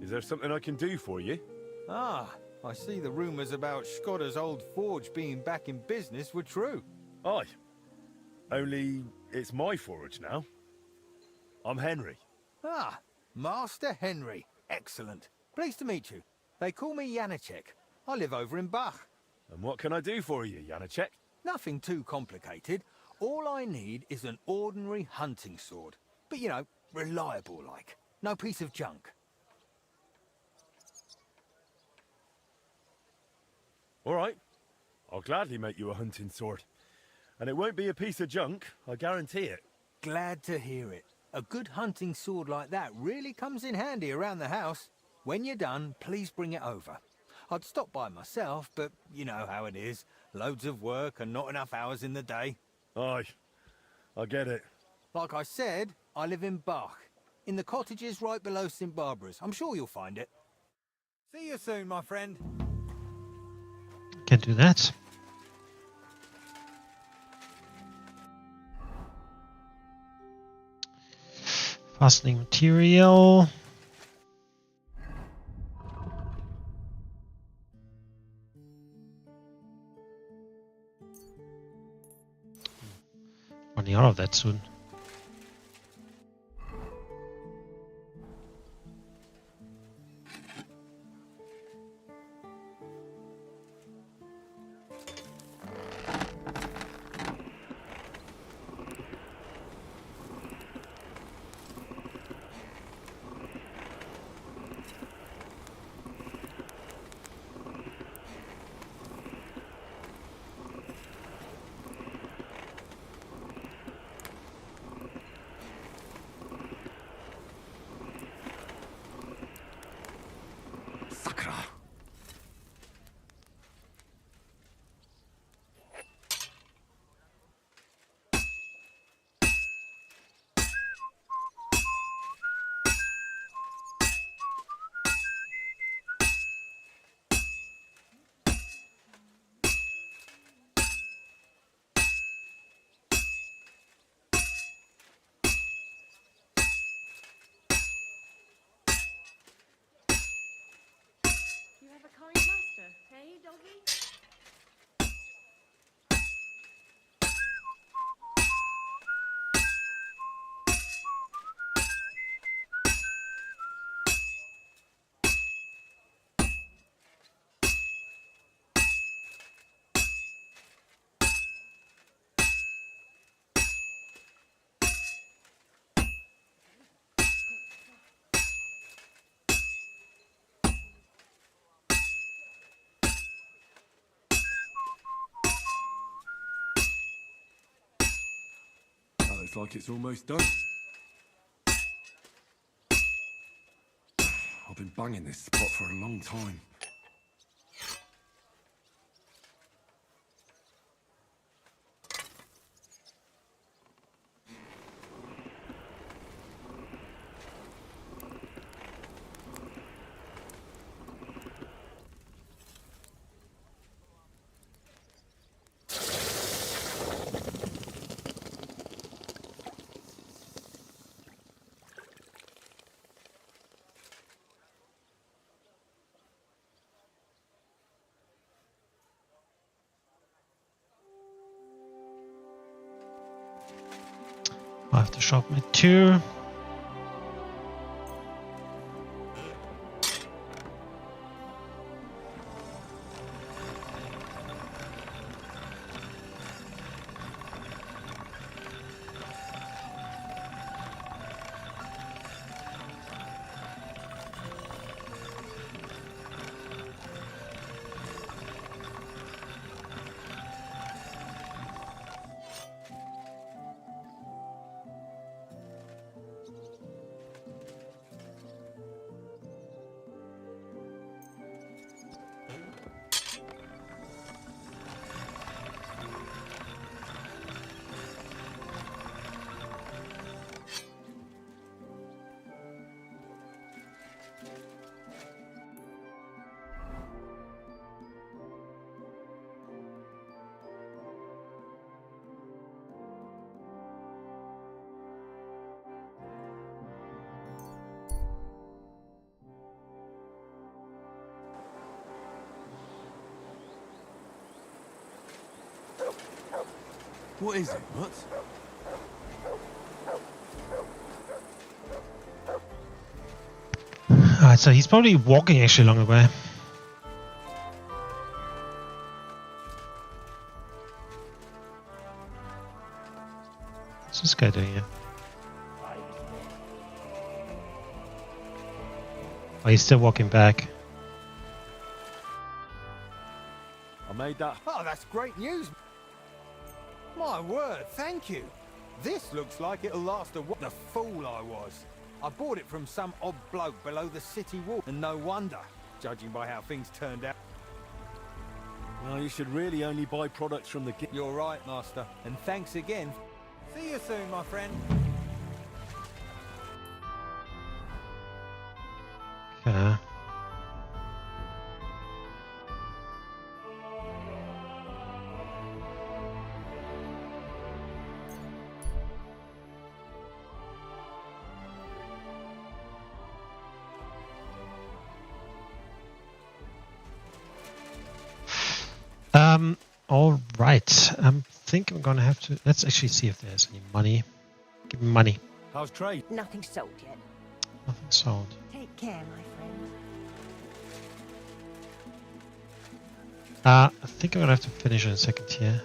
Is there something I can do for you? Ah, I see the rumours about Skodder's old forge being back in business were true. Aye. Only it's my forge now. I'm Henry. Ah, Master Henry. Excellent. Pleased to meet you. They call me Janacek. I live over in Bach. And what can I do for you, Janacek? Nothing too complicated. All I need is an ordinary hunting sword. But, you know, reliable like. No piece of junk. All right. I'll gladly make you a hunting sword. And it won't be a piece of junk, I guarantee it. Glad to hear it. A good hunting sword like that really comes in handy around the house. When you're done, please bring it over. I'd stop by myself, but you know how it is. Loads of work and not enough hours in the day. Aye, I get it. Like I said, I live in Bach, in the cottages right below St. Barbara's. I'm sure you'll find it. See you soon, my friend. Can do that. Fastening material. Running out of that soon. You have a kind master, hey, doggy? Oh, it's like it's almost done. I've been banging this spot for a long time. I have to shop my 2. What is it, Mutz? Alright, so he's probably walking actually along the way. What's this guy doing here? Oh, he's still walking back. I made that. Oh, that's great news. My word, thank you. This looks like it'll last a while. The fool I was. I bought it from some odd bloke below the city wall, and no wonder, judging by how things turned out. Oh, you should really only buy products from the... You're right, Master. And thanks again. See you soon, my friend. Okay. All right. I think I'm gonna have to. Let's actually see if there's any money. Give me money. How's trade? Nothing sold yet. Nothing sold. Take care, my friend. I think I'm gonna have to finish in a second here.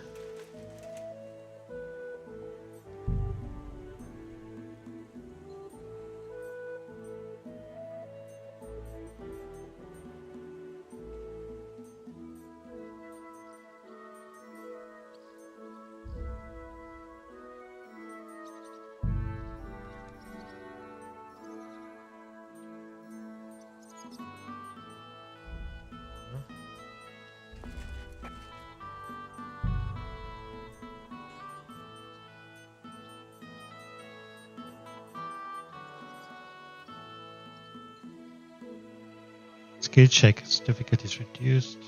Skill check, its difficulty is reduced.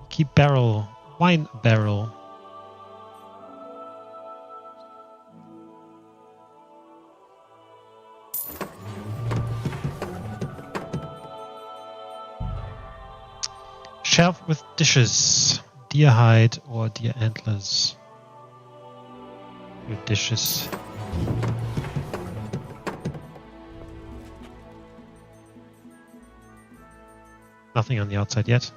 Keep barrel, wine barrel. Shelf with dishes. Deer hide or deer antlers. Good dishes. Nothing on the outside yet.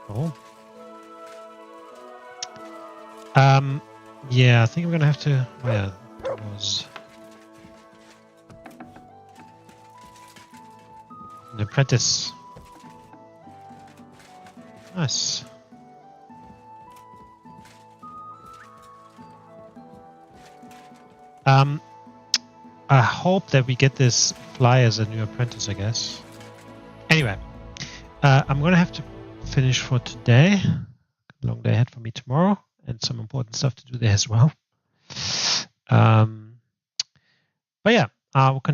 Oh. Yeah, I think I'm gonna have to. Oh yeah, it was an apprentice. Nice. I hope that we get this fly as a new apprentice, I guess. Anyway, I'm gonna have to finish for today. Long day ahead for me tomorrow, and some important stuff to do there as well. But yeah, we'll continue.